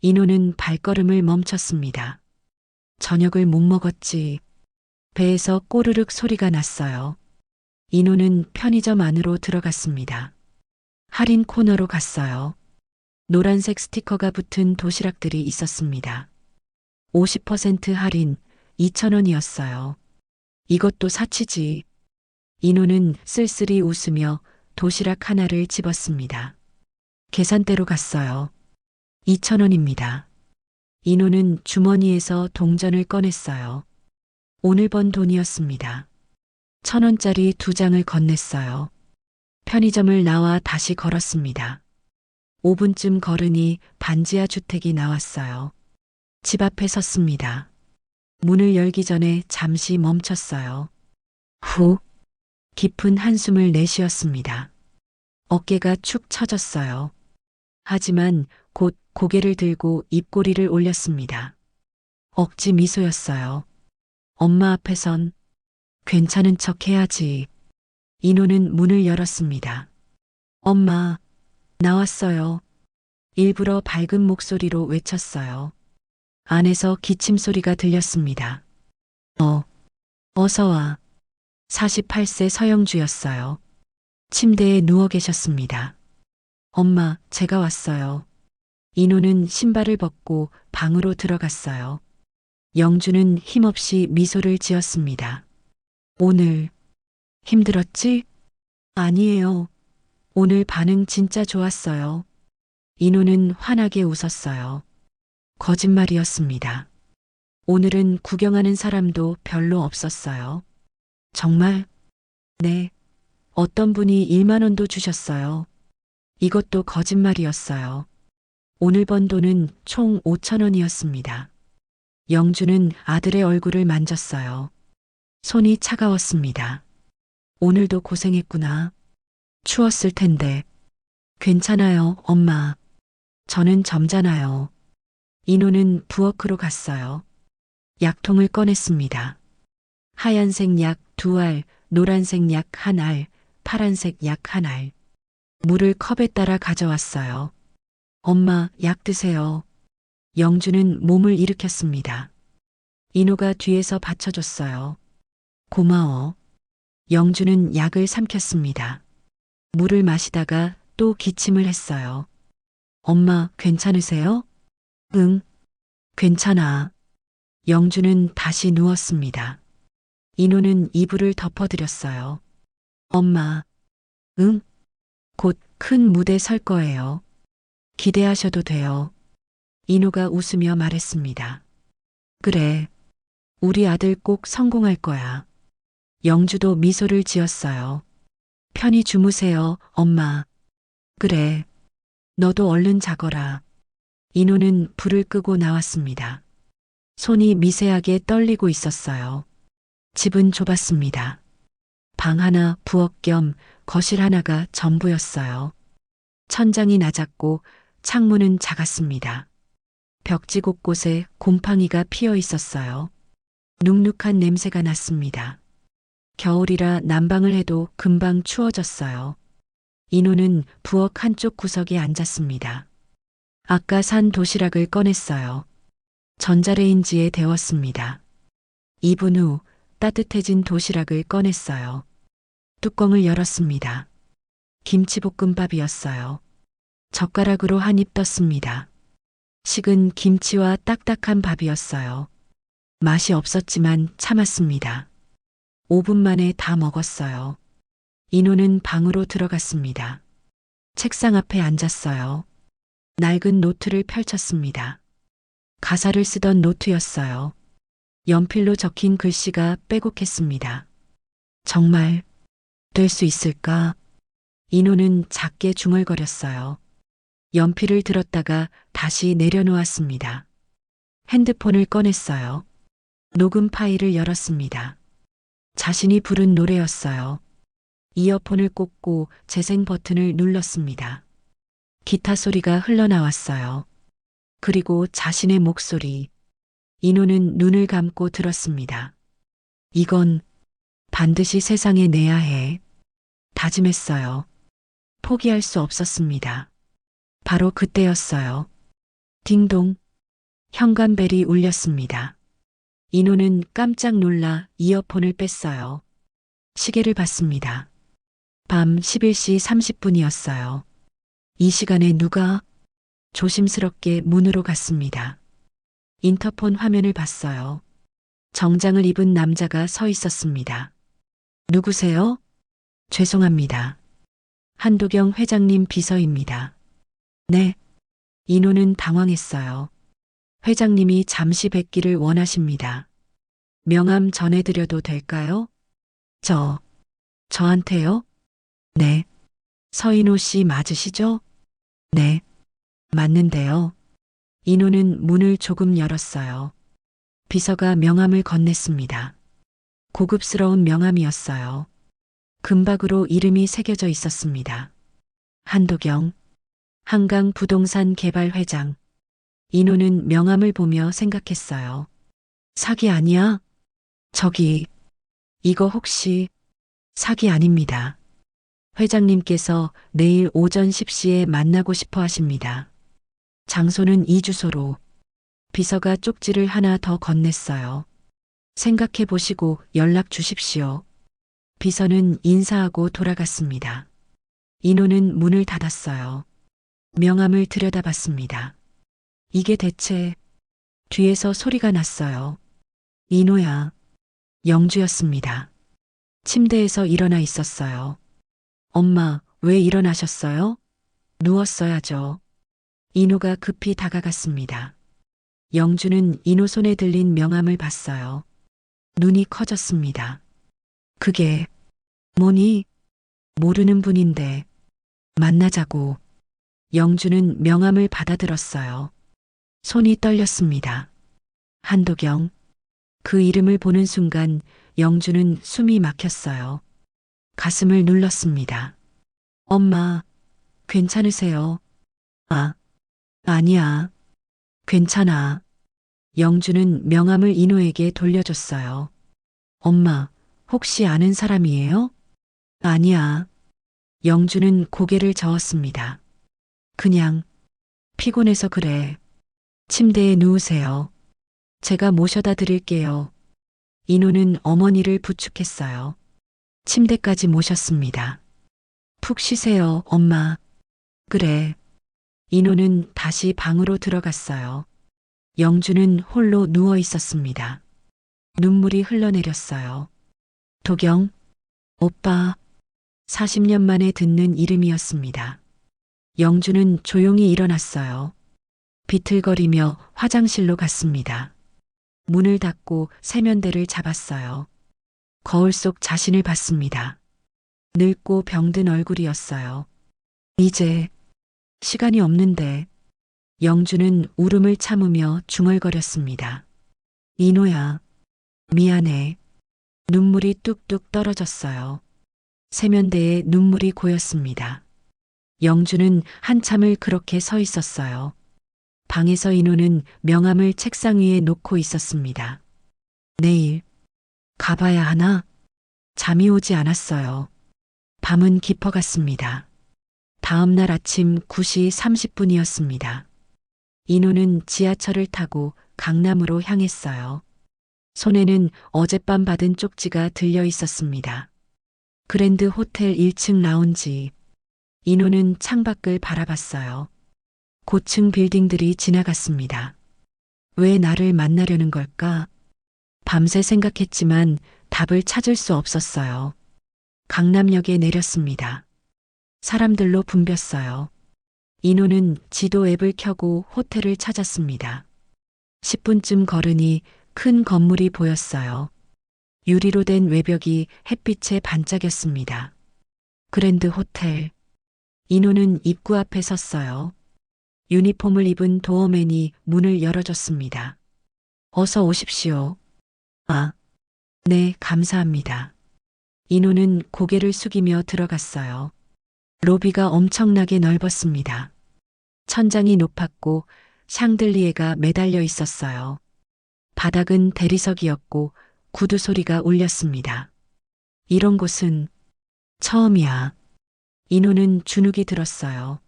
S2: 인호는 발걸음을 멈췄습니다. 저녁을 못 먹었지. 배에서 꼬르륵 소리가 났어요. 인호는 편의점 안으로 들어갔습니다. 할인 코너로 갔어요. 노란색 스티커가 붙은 도시락들이 있었습니다. 50% 할인 2,000원이었어요. 이것도 사치지. 인호는 쓸쓸히 웃으며 도시락 하나를 집었습니다. 계산대로 갔어요. 2,000원입니다. 인호는 주머니에서 동전을 꺼냈어요. 오늘 번 돈이었습니다. 1,000원짜리 2장을 건넸어요. 편의점을 나와 다시 걸었습니다. 5분쯤 걸으니 반지하 주택이 나왔어요. 집 앞에 섰습니다. 문을 열기 전에 잠시 멈췄어요. 후, 깊은 한숨을 내쉬었습니다. 어깨가 축 처졌어요. 하지만 곧 고개를 들고 입꼬리를 올렸습니다. 억지 미소였어요. 엄마 앞에선 괜찮은 척 해야지. 인호는 문을 열었습니다. 엄마, 나왔어요. 일부러 밝은 목소리로 외쳤어요. 안에서 기침 소리가 들렸습니다. 어서 와. 48세 서영주였어요. 침대에 누워 계셨습니다. 엄마, 제가 왔어요. 인호는 신발을 벗고 방으로 들어갔어요. 영주는 힘없이 미소를 지었습니다. 오늘 힘들었지? 아니에요. 오늘 반응 진짜 좋았어요. 인호는 환하게 웃었어요. 거짓말이었습니다. 오늘은 구경하는 사람도 별로 없었어요. 정말? 네. 어떤 분이 1만 원도 주셨어요. 이것도 거짓말이었어요. 오늘 번 돈은 총 5,000원이었습니다. 영주는 아들의 얼굴을 만졌어요. 손이 차가웠습니다. 오늘도 고생했구나. 추웠을 텐데. 괜찮아요, 엄마. 저는 점잖아요. 인호는 부엌으로 갔어요. 약통을 꺼냈습니다. 하얀색 약 2알, 노란색 약 1알, 파란색 약 1알. 물을 컵에 따라 가져왔어요. 엄마, 약 드세요. 영주는 몸을 일으켰습니다. 인호가 뒤에서 받쳐줬어요. 고마워. 영주는 약을 삼켰습니다. 물을 마시다가 또 기침을 했어요. 엄마, 괜찮으세요? 응, 괜찮아. 영주는 다시 누웠습니다. 인호는 이불을 덮어드렸어요. 엄마, 응? 곧 큰 무대 설 거예요. 기대하셔도 돼요. 인호가 웃으며 말했습니다. 그래, 우리 아들 꼭 성공할 거야. 영주도 미소를 지었어요. 편히 주무세요, 엄마. 그래, 너도 얼른 자거라. 인호는 불을 끄고 나왔습니다. 손이 미세하게 떨리고 있었어요. 집은 좁았습니다. 방 하나, 부엌 겸 거실 하나가 전부였어요. 천장이 낮았고 창문은 작았습니다. 벽지 곳곳에 곰팡이가 피어 있었어요. 눅눅한 냄새가 났습니다. 겨울이라 난방을 해도 금방 추워졌어요. 인호는 부엌 한쪽 구석에 앉았습니다. 아까 산 도시락을 꺼냈어요. 전자레인지에 데웠습니다. 2분 후 따뜻해진 도시락을 꺼냈어요. 뚜껑을 열었습니다. 김치볶음밥이었어요. 젓가락으로 한 입 떴습니다. 식은 김치와 딱딱한 밥이었어요. 맛이 없었지만 참았습니다. 5분 만에 다 먹었어요. 인호는 방으로 들어갔습니다. 책상 앞에 앉았어요. 낡은 노트를 펼쳤습니다. 가사를 쓰던 노트였어요. 연필로 적힌 글씨가 빼곡했습니다. 정말 될 수 있을까? 인호는 작게 중얼거렸어요. 연필을 들었다가 다시 내려놓았습니다. 핸드폰을 꺼냈어요. 녹음 파일을 열었습니다. 자신이 부른 노래였어요. 이어폰을 꽂고 재생 버튼을 눌렀습니다. 기타 소리가 흘러나왔어요. 그리고 자신의 목소리. 인호는 눈을 감고 들었습니다. 이건 반드시 세상에 내야 해. 다짐했어요. 포기할 수 없었습니다. 바로 그때였어요. 딩동. 현관벨이 울렸습니다. 인호는 깜짝 놀라 이어폰을 뺐어요. 시계를 봤습니다. 밤 11시 30분이었어요. 이 시간에 누가? 조심스럽게 문으로 갔습니다. 인터폰 화면을 봤어요. 정장을 입은 남자가 서 있었습니다. 누구세요? 죄송합니다. 한도경 회장님 비서입니다. 네. 인호는 당황했어요. 회장님이 잠시 뵙기를 원하십니다. 명함 전해드려도 될까요? 저한테요? 네. 서인호 씨 맞으시죠? 네. 맞는데요. 인호는 문을 조금 열었어요. 비서가 명함을 건넸습니다. 고급스러운 명함이었어요. 금박으로 이름이 새겨져 있었습니다. 한도경, 한강 부동산 개발 회장. 인호는 명함을 보며 생각했어요. 사기 아니야? 이거 혹시 사기 아닙니다. 회장님께서 내일 오전 10시에 만나고 싶어 하십니다. 장소는 이 주소로. 비서가 쪽지를 하나 더 건넸어요. 생각해 보시고 연락 주십시오. 비서는 인사하고 돌아갔습니다. 인호는 문을 닫았어요. 명함을 들여다봤습니다. 이게 대체. 뒤에서 소리가 났어요. 인호야. 영주였습니다. 침대에서 일어나 있었어요. 엄마, 왜 일어나셨어요? 누웠어야죠. 인호가 급히 다가갔습니다. 영주는 인호 손에 들린 명함을 봤어요. 눈이 커졌습니다. 그게 뭐니? 모르는 분인데 만나자고. 영주는 명함을 받아들었어요. 손이 떨렸습니다. 한도경. 그 이름을 보는 순간 영주는 숨이 막혔어요. 가슴을 눌렀습니다. 엄마, 괜찮으세요? 아니야. 괜찮아. 영주는 명함을 인호에게 돌려줬어요. 엄마, 혹시 아는 사람이에요? 아니야. 영주는 고개를 저었습니다. 그냥 피곤해서 그래. 침대에 누우세요. 제가 모셔다 드릴게요. 인호는 어머니를 부축했어요. 침대까지 모셨습니다. 푹 쉬세요, 엄마. 그래. 인호는 다시 방으로 들어갔어요. 영주는 홀로 누워 있었습니다. 눈물이 흘러내렸어요. 도경, 오빠. 40년 만에 듣는 이름이었습니다. 영주는 조용히 일어났어요. 비틀거리며 화장실로 갔습니다. 문을 닫고 세면대를 잡았어요. 거울 속 자신을 봤습니다. 늙고 병든 얼굴이었어요. 이제 시간이 없는데. 영주는 울음을 참으며 중얼거렸습니다. 인호야, 미안해. 눈물이 뚝뚝 떨어졌어요. 세면대에 눈물이 고였습니다. 영주는 한참을 그렇게 서 있었어요. 방에서 인호는 명함을 책상 위에 놓고 있었습니다. 내일 가봐야 하나? 잠이 오지 않았어요. 밤은 깊어갔습니다. 다음 날 아침 9시 30분이었습니다. 인호는 지하철을 타고 강남으로 향했어요. 손에는 어젯밤 받은 쪽지가 들려 있었습니다. 그랜드 호텔 1층 라운지. 인호는 창밖을 바라봤어요. 고층 빌딩들이 지나갔습니다. 왜 나를 만나려는 걸까? 밤새 생각했지만 답을 찾을 수 없었어요. 강남역에 내렸습니다. 사람들로 붐볐어요. 인호는 지도 앱을 켜고 호텔을 찾았습니다. 10분쯤 걸으니 큰 건물이 보였어요. 유리로 된 외벽이 햇빛에 반짝였습니다. 그랜드 호텔. 인호는 입구 앞에 섰어요. 유니폼을 입은 도어맨이 문을 열어줬습니다. 어서 오십시오. 아, 네, 감사합니다. 인호는 고개를 숙이며 들어갔어요. 로비가 엄청나게 넓었습니다. 천장이 높았고 샹들리에가 매달려 있었어요. 바닥은 대리석이었고 구두 소리가 울렸습니다. 이런 곳은 처음이야. 인호는 주눅이 들었어요.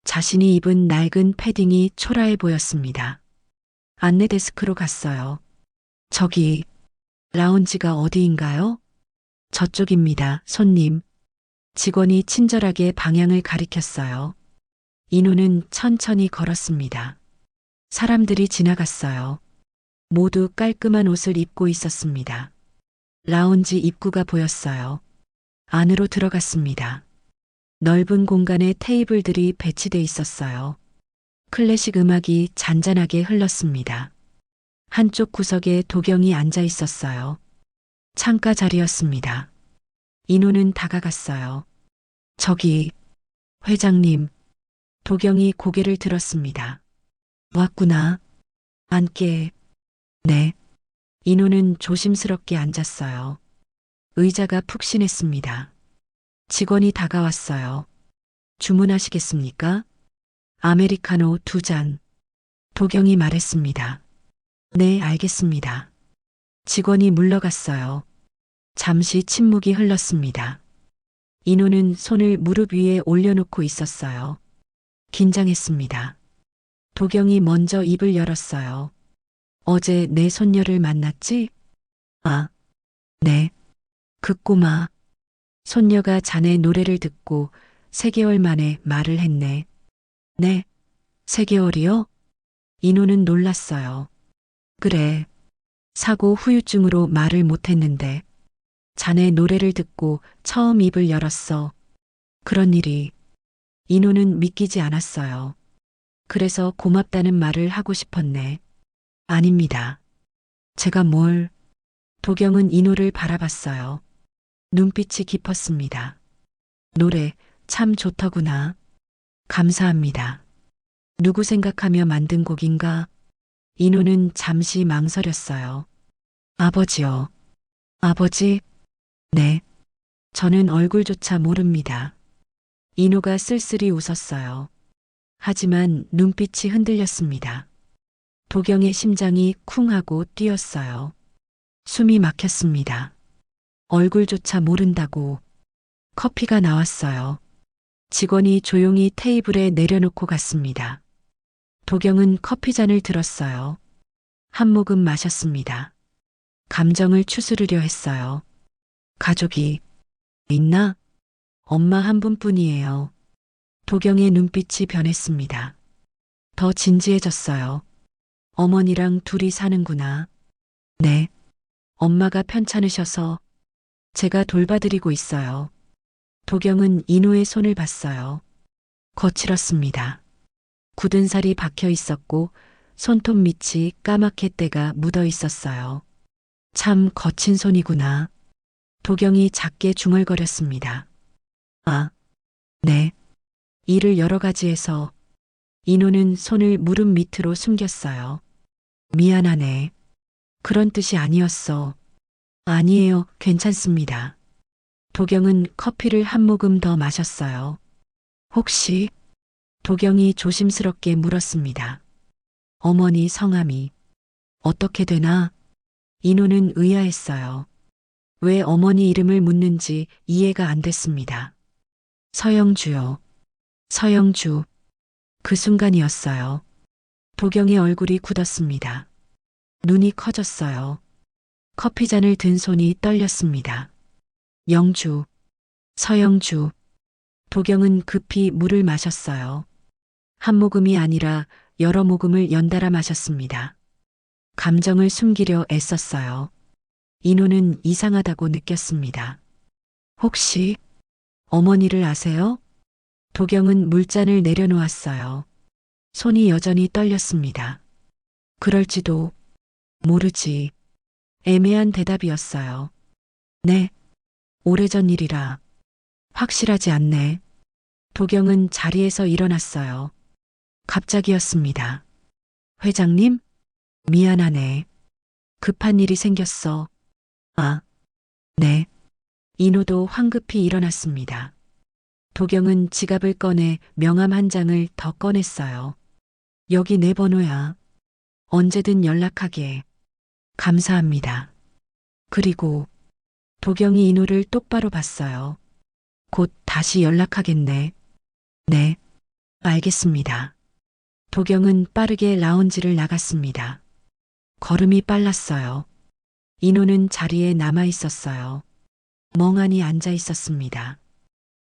S2: 자신이 입은 낡은 패딩이 초라해 보였습니다. 안내 데스크로 갔어요. 저기, 라운지가 어디인가요? 저쪽입니다, 손님. 직원이 친절하게 방향을 가리켰어요. 인호는 천천히 걸었습니다. 사람들이 지나갔어요. 모두 깔끔한 옷을 입고 있었습니다. 라운지 입구가 보였어요. 안으로 들어갔습니다. 넓은 공간에 테이블들이 배치돼 있었어요. 클래식 음악이 잔잔하게 흘렀습니다. 한쪽 구석에 도경이 앉아 있었어요. 창가 자리였습니다. 인호는 다가갔어요. 저기, 회장님. 도경이 고개를 들었습니다. 왔구나. 앉게. 네. 인호는 조심스럽게 앉았어요. 의자가 푹신했습니다. 직원이 다가왔어요. 주문하시겠습니까? 아메리카노 2잔. 도경이 말했습니다. 네, 알겠습니다. 직원이 물러갔어요. 잠시 침묵이 흘렀습니다. 인호는 손을 무릎 위에 올려놓고 있었어요. 긴장했습니다. 도경이 먼저 입을 열었어요. 어제 내 손녀를 만났지? 아, 네. 그 꼬마. 손녀가 자네 노래를 듣고 3개월 만에 말을 했네. 네. 3개월이요? 인호는 놀랐어요. 그래. 사고 후유증으로 말을 못했는데 자네 노래를 듣고 처음 입을 열었어. 그런 일이. 인호는 믿기지 않았어요. 그래서 고맙다는 말을 하고 싶었네. 아닙니다. 제가 뭘. 도경은 인호를 바라봤어요. 눈빛이 깊었습니다. 노래 참 좋더구나. 감사합니다. 누구 생각하며 만든 곡인가? 인호는 잠시 망설였어요. 아버지요. 아버지? 네. 저는 얼굴조차 모릅니다. 인호가 쓸쓸히 웃었어요. 하지만 눈빛이 흔들렸습니다. 도경의 심장이 쿵 하고 뛰었어요. 숨이 막혔습니다. 얼굴조차 모른다고. 커피가 나왔어요. 직원이 조용히 테이블에 내려놓고 갔습니다. 도경은 커피잔을 들었어요. 한 모금 마셨습니다. 감정을 추스르려 했어요. 가족이 있나? 엄마 한 분뿐이에요. 도경의 눈빛이 변했습니다. 더 진지해졌어요. 어머니랑 둘이 사는구나. 네. 엄마가 편찮으셔서 제가 돌봐드리고 있어요. 도경은 인호의 손을 봤어요. 거칠었습니다. 굳은 살이 박혀 있었고 손톱 밑이 까맣게 때가 묻어 있었어요. 참 거친 손이구나. 도경이 작게 중얼거렸습니다. 아, 네. 일을 여러 가지 해서. 인호는 손을 무릎 밑으로 숨겼어요. 미안하네. 그런 뜻이 아니었어. 아니에요, 괜찮습니다. 도경은 커피를 한 모금 더 마셨어요. 혹시? 도경이 조심스럽게 물었습니다. 어머니 성함이 어떻게 되나? 인호는 의아했어요. 왜 어머니 이름을 묻는지 이해가 안 됐습니다. 서영주요. 서영주. 그 순간이었어요. 도경의 얼굴이 굳었습니다. 눈이 커졌어요. 커피잔을 든 손이 떨렸습니다. 영주. 서영주. 도경은 급히 물을 마셨어요. 한 모금이 아니라 여러 모금을 연달아 마셨습니다. 감정을 숨기려 애썼어요. 인호는 이상하다고 느꼈습니다. 혹시 어머니를 아세요? 도경은 물잔을 내려놓았어요. 손이 여전히 떨렸습니다. 그럴지도 모르지. 애매한 대답이었어요. 네, 오래전 일이라. 확실하지 않네. 도경은 자리에서 일어났어요. 갑자기였습니다. 회장님? 미안하네. 급한 일이 생겼어. 아, 네. 인호도 황급히 일어났습니다. 도경은 지갑을 꺼내 명함 한 장을 더 꺼냈어요. 여기 내 번호야. 언제든 연락하게. 감사합니다. 그리고 도경이 인호를 똑바로 봤어요. 곧 다시 연락하겠네. 네, 알겠습니다. 도경은 빠르게 라운지를 나갔습니다. 걸음이 빨랐어요. 인호는 자리에 남아 있었어요. 멍하니 앉아 있었습니다.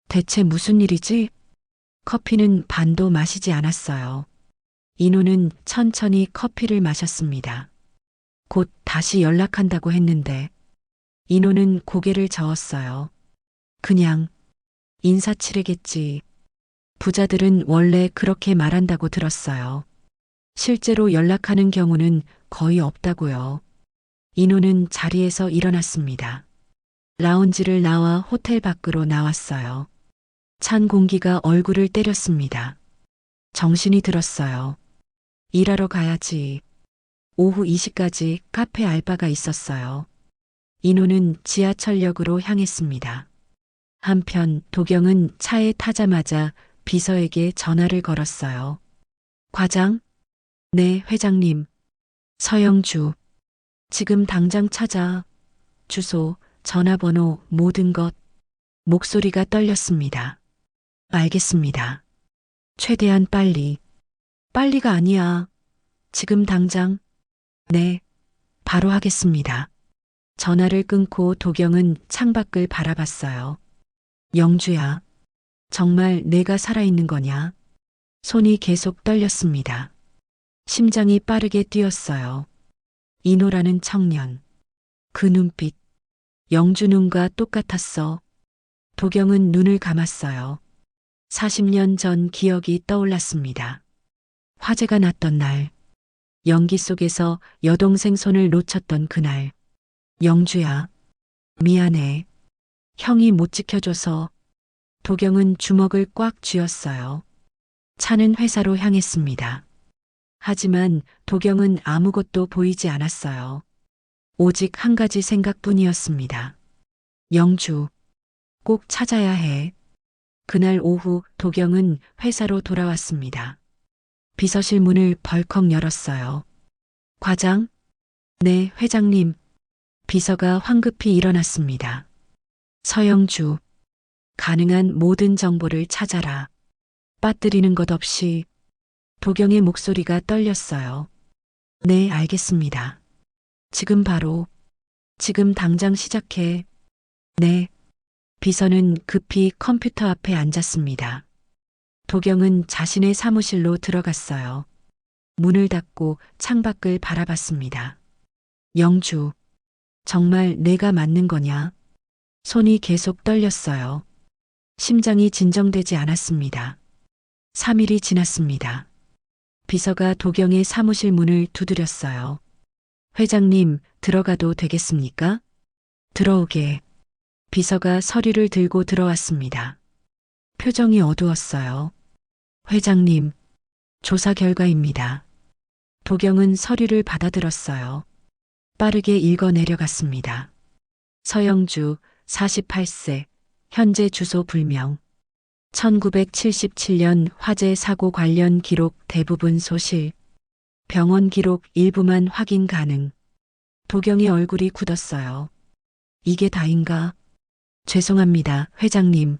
S2: 대체 무슨 일이지? 커피는 반도 마시지 않았어요. 인호는 천천히 커피를 마셨습니다. 곧 다시 연락한다고 했는데 인호는 고개를 저었어요. 그냥 인사치레겠지. 부자들은 원래 그렇게 말한다고 들었어요. 실제로 연락하는 경우는 거의 없다고요. 인호는 자리에서 일어났습니다. 라운지를 나와 호텔 밖으로 나왔어요. 찬 공기가 얼굴을 때렸습니다. 정신이 들었어요. 일하러 가야지. 오후 2시까지 카페 알바가 있었어요. 인호는 지하철역으로 향했습니다. 한편 도경은 차에 타자마자 비서에게 전화를 걸었어요. 과장? 네, 회장님. 서영주. 지금 당장 찾아. 주소, 전화번호, 모든 것. 목소리가 떨렸습니다. 알겠습니다. 최대한 빨리. 빨리가 아니야. 지금 당장. 네, 바로 하겠습니다. 전화를 끊고 도경은 창밖을 바라봤어요. 영주야, 정말 내가 살아있는 거냐? 손이 계속 떨렸습니다. 심장이 빠르게 뛰었어요. 인호라는 청년. 그 눈빛. 영주 눈과 똑같았어. 도경은 눈을 감았어요. 40년 전 기억이 떠올랐습니다. 화재가 났던 날. 연기 속에서 여동생 손을 놓쳤던 그날. 영주야, 미안해. 형이 못 지켜줘서. 도경은 주먹을 꽉 쥐었어요. 차는 회사로 향했습니다. 하지만 도경은 아무것도 보이지 않았어요. 오직 한 가지 생각뿐이었습니다. 영주, 꼭 찾아야 해. 그날 오후 도경은 회사로 돌아왔습니다. 비서실 문을 벌컥 열었어요. 과장? 네, 회장님. 비서가 황급히 일어났습니다. 서영주, 가능한 모든 정보를 찾아라. 빠뜨리는 것 없이. 도경의 목소리가 떨렸어요. 네, 알겠습니다. 지금 바로. 지금 당장 시작해. 네. 비서는 급히 컴퓨터 앞에 앉았습니다. 도경은 자신의 사무실로 들어갔어요. 문을 닫고 창밖을 바라봤습니다. 영주, 정말 내가 맞는 거냐? 손이 계속 떨렸어요. 심장이 진정되지 않았습니다. 3일이 지났습니다. 비서가 도경의 사무실 문을 두드렸어요. 회장님, 들어가도 되겠습니까? 들어오게. 비서가 서류를 들고 들어왔습니다. 표정이 어두웠어요. 회장님, 조사 결과입니다. 도경은 서류를 받아들었어요. 빠르게 읽어 내려갔습니다. 서영주, 48세, 현재 주소 불명. 1977년 화재 사고 관련 기록 대부분 소실. 병원 기록 일부만 확인 가능. 도경의 얼굴이 굳었어요. 이게 다인가? 죄송합니다, 회장님.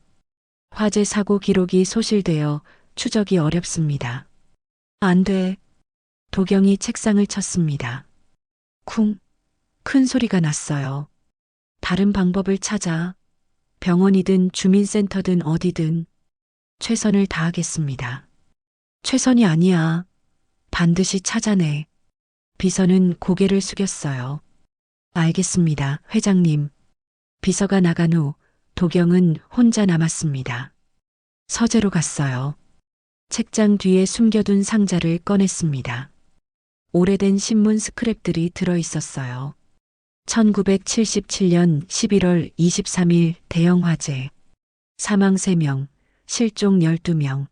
S2: 화재 사고 기록이 소실되어 추적이 어렵습니다. 안 돼. 도경이 책상을 쳤습니다. 쿵. 큰 소리가 났어요. 다른 방법을 찾아. 병원이든 주민센터든 어디든 최선을 다하겠습니다. 최선이 아니야. 반드시 찾아내. 비서는 고개를 숙였어요. 알겠습니다, 회장님. 비서가 나간 후 도경은 혼자 남았습니다. 서재로 갔어요. 책장 뒤에 숨겨둔 상자를 꺼냈습니다. 오래된 신문 스크랩들이 들어 있었어요. 1977년 11월 23일 대형 화재. 사망 3명, 실종 12명.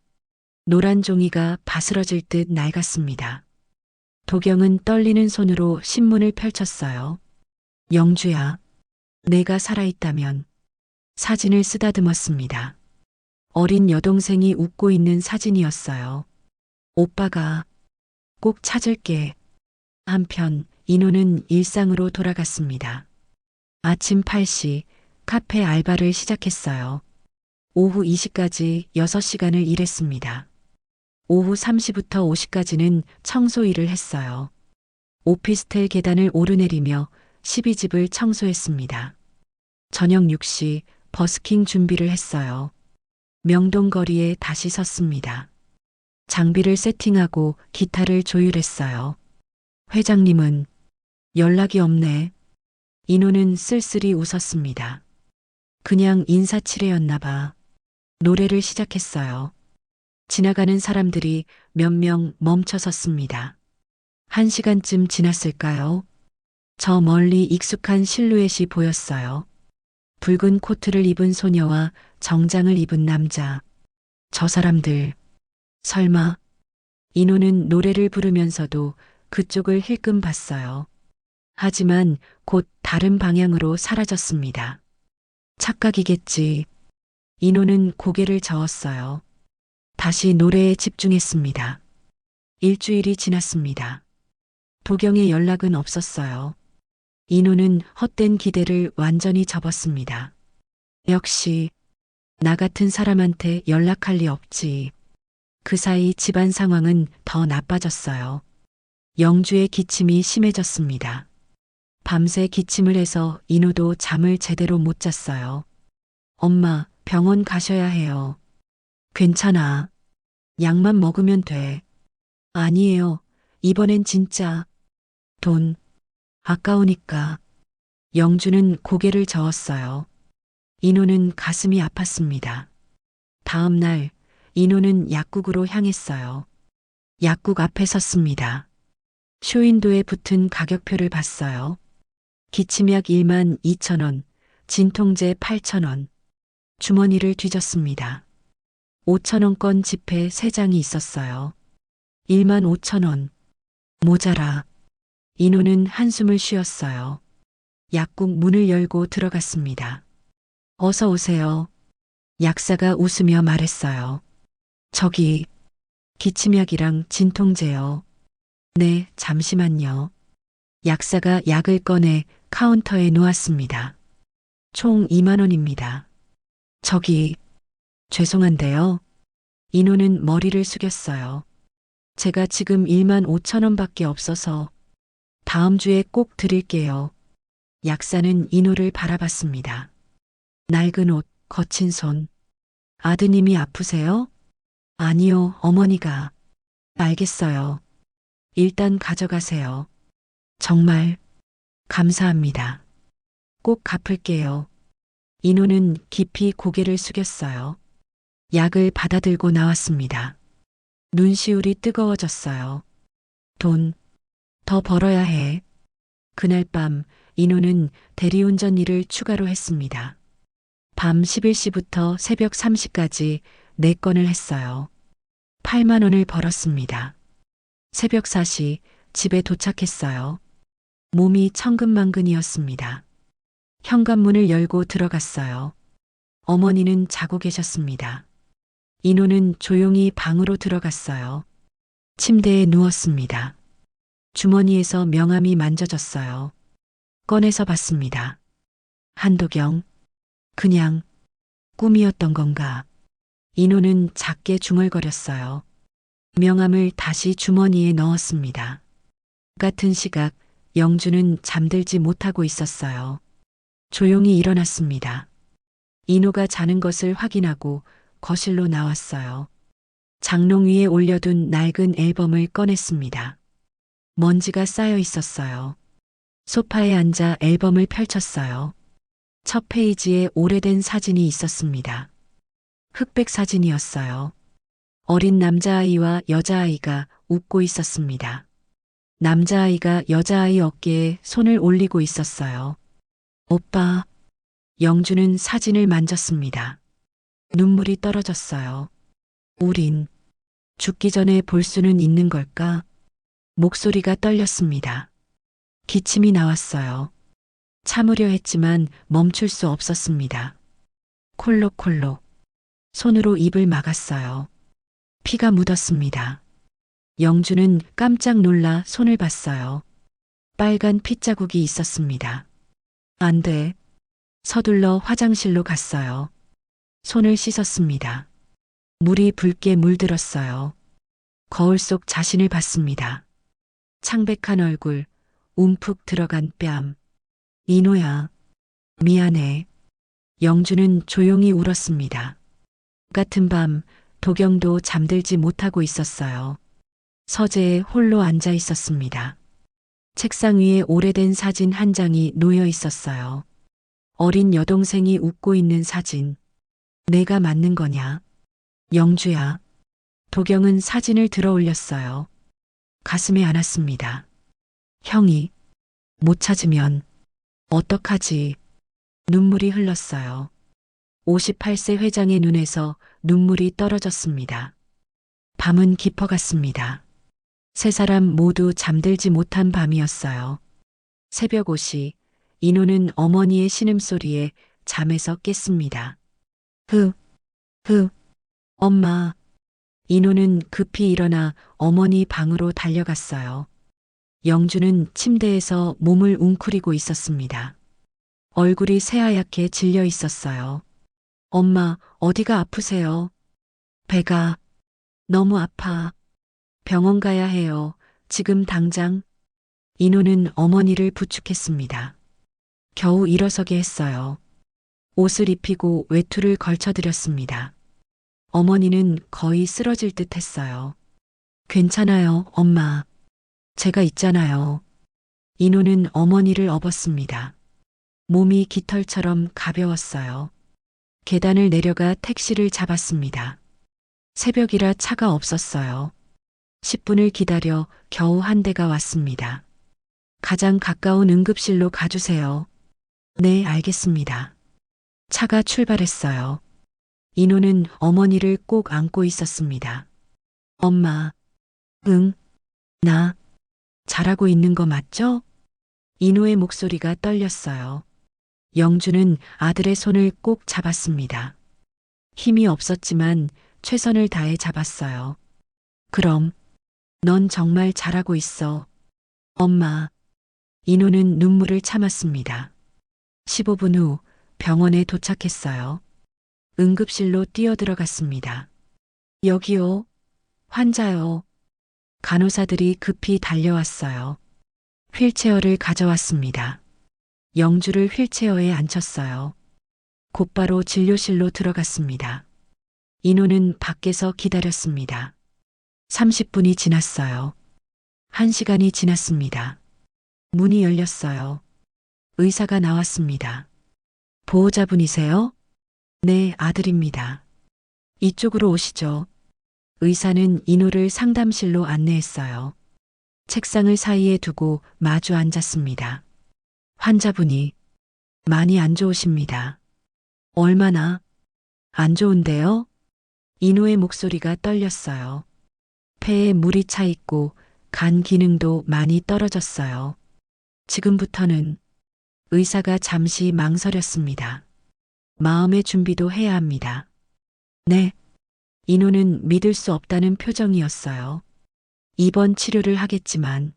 S2: 노란 종이가 바스러질 듯 낡았습니다. 도경은 떨리는 손으로 신문을 펼쳤어요. 영주야, 내가 살아있다면. 사진을 쓰다듬었습니다. 어린 여동생이 웃고 있는 사진이었어요. 오빠가 꼭 찾을게. 한편 인호는 일상으로 돌아갔습니다. 아침 8시 카페 알바를 시작했어요. 오후 2시까지 6시간을 일했습니다. 오후 3시부터 5시까지는 청소 일을 했어요. 오피스텔 계단을 오르내리며 12집을 청소했습니다. 저녁 6시 버스킹 준비를 했어요. 명동 거리에 다시 섰습니다. 장비를 세팅하고 기타를 조율했어요. 회장님은 연락이 없네. 인호는 쓸쓸히 웃었습니다. 그냥 인사치레였나 봐. 노래를 시작했어요. 지나가는 사람들이 몇 명 멈춰 섰습니다. 1시간쯤 지났을까요? 저 멀리 익숙한 실루엣이 보였어요. 붉은 코트를 입은 소녀와 정장을 입은 남자. 저 사람들, 설마. 인호는 노래를 부르면서도 그쪽을 힐끔 봤어요. 하지만 곧 다른 방향으로 사라졌습니다. 착각이겠지. 인호는 고개를 저었어요. 다시 노래에 집중했습니다. 일주일이 지났습니다. 도경의 연락은 없었어요. 인호는 헛된 기대를 완전히 접었습니다. 역시 나 같은 사람한테 연락할 리 없지. 그 사이 집안 상황은 더 나빠졌어요. 영주의 기침이 심해졌습니다. 밤새 기침을 해서 인호도 잠을 제대로 못 잤어요. 엄마, 병원 가셔야 해요. 괜찮아. 약만 먹으면 돼. 아니에요. 이번엔 진짜. 돈. 아까우니까. 영주는 고개를 저었어요. 인호는 가슴이 아팠습니다. 다음 날 인호는 약국으로 향했어요. 약국 앞에 섰습니다. 쇼윈도에 붙은 가격표를 봤어요. 기침약 1만 2천 원, 진통제 8천 원. 주머니를 뒤졌습니다. 5천 원권 지폐 3장이 있었어요. 1만 5천 원. 모자라. 인호는 한숨을 쉬었어요. 약국 문을 열고 들어갔습니다. 어서 오세요. 약사가 웃으며 말했어요. 저기, 기침약이랑 진통제요. 네, 잠시만요. 약사가 약을 꺼내 카운터에 놓았습니다. 총 2만 원입니다. 저기, 죄송한데요. 인호는 머리를 숙였어요. 제가 지금 1만 5천 원밖에 없어서 다음 주에 꼭 드릴게요. 약사는 인호를 바라봤습니다. 낡은 옷, 거친 손. 아드님이 아프세요? 아니요, 어머니가. 알겠어요. 일단 가져가세요. 정말 감사합니다. 꼭 갚을게요. 인호는 깊이 고개를 숙였어요. 약을 받아들고 나왔습니다. 눈시울이 뜨거워졌어요. 돈, 더 벌어야 해. 그날 밤 인호는 대리운전 일을 추가로 했습니다. 밤 11시부터 새벽 3시까지 4건을 했어요. 8만 원을 벌었습니다. 새벽 4시 집에 도착했어요. 몸이 천근만근이었습니다. 현관문을 열고 들어갔어요. 어머니는 자고 계셨습니다. 인호는 조용히 방으로 들어갔어요. 침대에 누웠습니다. 주머니에서 명함이 만져졌어요. 꺼내서 봤습니다. 한도경. 그냥 꿈이었던 건가? 인호는 작게 중얼거렸어요. 명함을 다시 주머니에 넣었습니다. 같은 시각 영주는 잠들지 못하고 있었어요. 조용히 일어났습니다. 인호가 자는 것을 확인하고 거실로 나왔어요. 장롱 위에 올려둔 낡은 앨범을 꺼냈습니다. 먼지가 쌓여 있었어요. 소파에 앉아 앨범을 펼쳤어요. 첫 페이지에 오래된 사진이 있었습니다. 흑백 사진이었어요. 어린 남자아이와 여자아이가 웃고 있었습니다. 남자아이가 여자아이 어깨에 손을 올리고 있었어요. 오빠. 영주는 사진을 만졌습니다. 눈물이 떨어졌어요. 우린 죽기 전에 볼 수는 있는 걸까? 목소리가 떨렸습니다. 기침이 나왔어요. 참으려 했지만 멈출 수 없었습니다. 콜록콜록. 손으로 입을 막았어요. 피가 묻었습니다. 영주는 깜짝 놀라 손을 봤어요. 빨간 핏자국이 있었습니다. 안 돼. 서둘러 화장실로 갔어요. 손을 씻었습니다. 물이 붉게 물들었어요. 거울 속 자신을 봤습니다. 창백한 얼굴, 움푹 들어간 뺨. 이노야, 미안해. 영주는 조용히 울었습니다. 같은 밤, 도경도 잠들지 못하고 있었어요. 서재에 홀로 앉아 있었습니다. 책상 위에 오래된 사진 한 장이 놓여 있었어요. 어린 여동생이 웃고 있는 사진. 내가 맞는 거냐? 영주야. 도경은 사진을 들어 올렸어요. 가슴에 안았습니다. 형이 못 찾으면 어떡하지? 눈물이 흘렀어요. 58세 회장의 눈에서 눈물이 떨어졌습니다. 밤은 깊어갔습니다. 세 사람 모두 잠들지 못한 밤이었어요. 새벽 5시, 인호는 어머니의 신음소리에 잠에서 깼습니다. 엄마. 인호는 급히 일어나 어머니 방으로 달려갔어요. 영주는 침대에서 몸을 웅크리고 있었습니다. 얼굴이 새하얗게 질려 있었어요. 엄마, 어디가 아프세요? 배가 너무 아파. 병원 가야 해요. 지금 당장. 인호는 어머니를 부축했습니다. 겨우 일어서게 했어요. 옷을 입히고 외투를 걸쳐드렸습니다. 어머니는 거의 쓰러질 듯 했어요. 괜찮아요, 엄마. 제가 있잖아요. 인호는 어머니를 업었습니다. 몸이 깃털처럼 가벼웠어요. 계단을 내려가 택시를 잡았습니다. 새벽이라 차가 없었어요. 10분을 기다려 겨우 한 대가 왔습니다. 가장 가까운 응급실로 가주세요. 네, 알겠습니다. 차가 출발했어요. 인호는 어머니를 꼭 안고 있었습니다. 엄마, 응, 나 잘하고 있는 거 맞죠? 인호의 목소리가 떨렸어요. 영주는 아들의 손을 꼭 잡았습니다. 힘이 없었지만 최선을 다해 잡았어요. 그럼, 넌 정말 잘하고 있어. 엄마. 인호는 눈물을 참았습니다. 15분 후 병원에 도착했어요. 응급실로 뛰어들어갔습니다. 여기요. 환자요. 간호사들이 급히 달려왔어요. 휠체어를 가져왔습니다. 영주를 휠체어에 앉혔어요. 곧바로 진료실로 들어갔습니다. 인호는 밖에서 기다렸습니다. 30분이 지났어요. 1시간이 지났습니다. 문이 열렸어요. 의사가 나왔습니다. 보호자분이세요? 네, 아들입니다. 이쪽으로 오시죠. 의사는 인호를 상담실로 안내했어요. 책상을 사이에 두고 마주 앉았습니다. 환자분이 많이 안 좋으십니다. 얼마나 안 좋은데요? 인호의 목소리가 떨렸어요. 폐에 물이 차 있고 간 기능도 많이 떨어졌어요. 지금부터는 의사가 잠시 망설였습니다. 마음의 준비도 해야 합니다. 네. 인호는 믿을 수 없다는 표정이었어요. 입원 치료를 하겠지만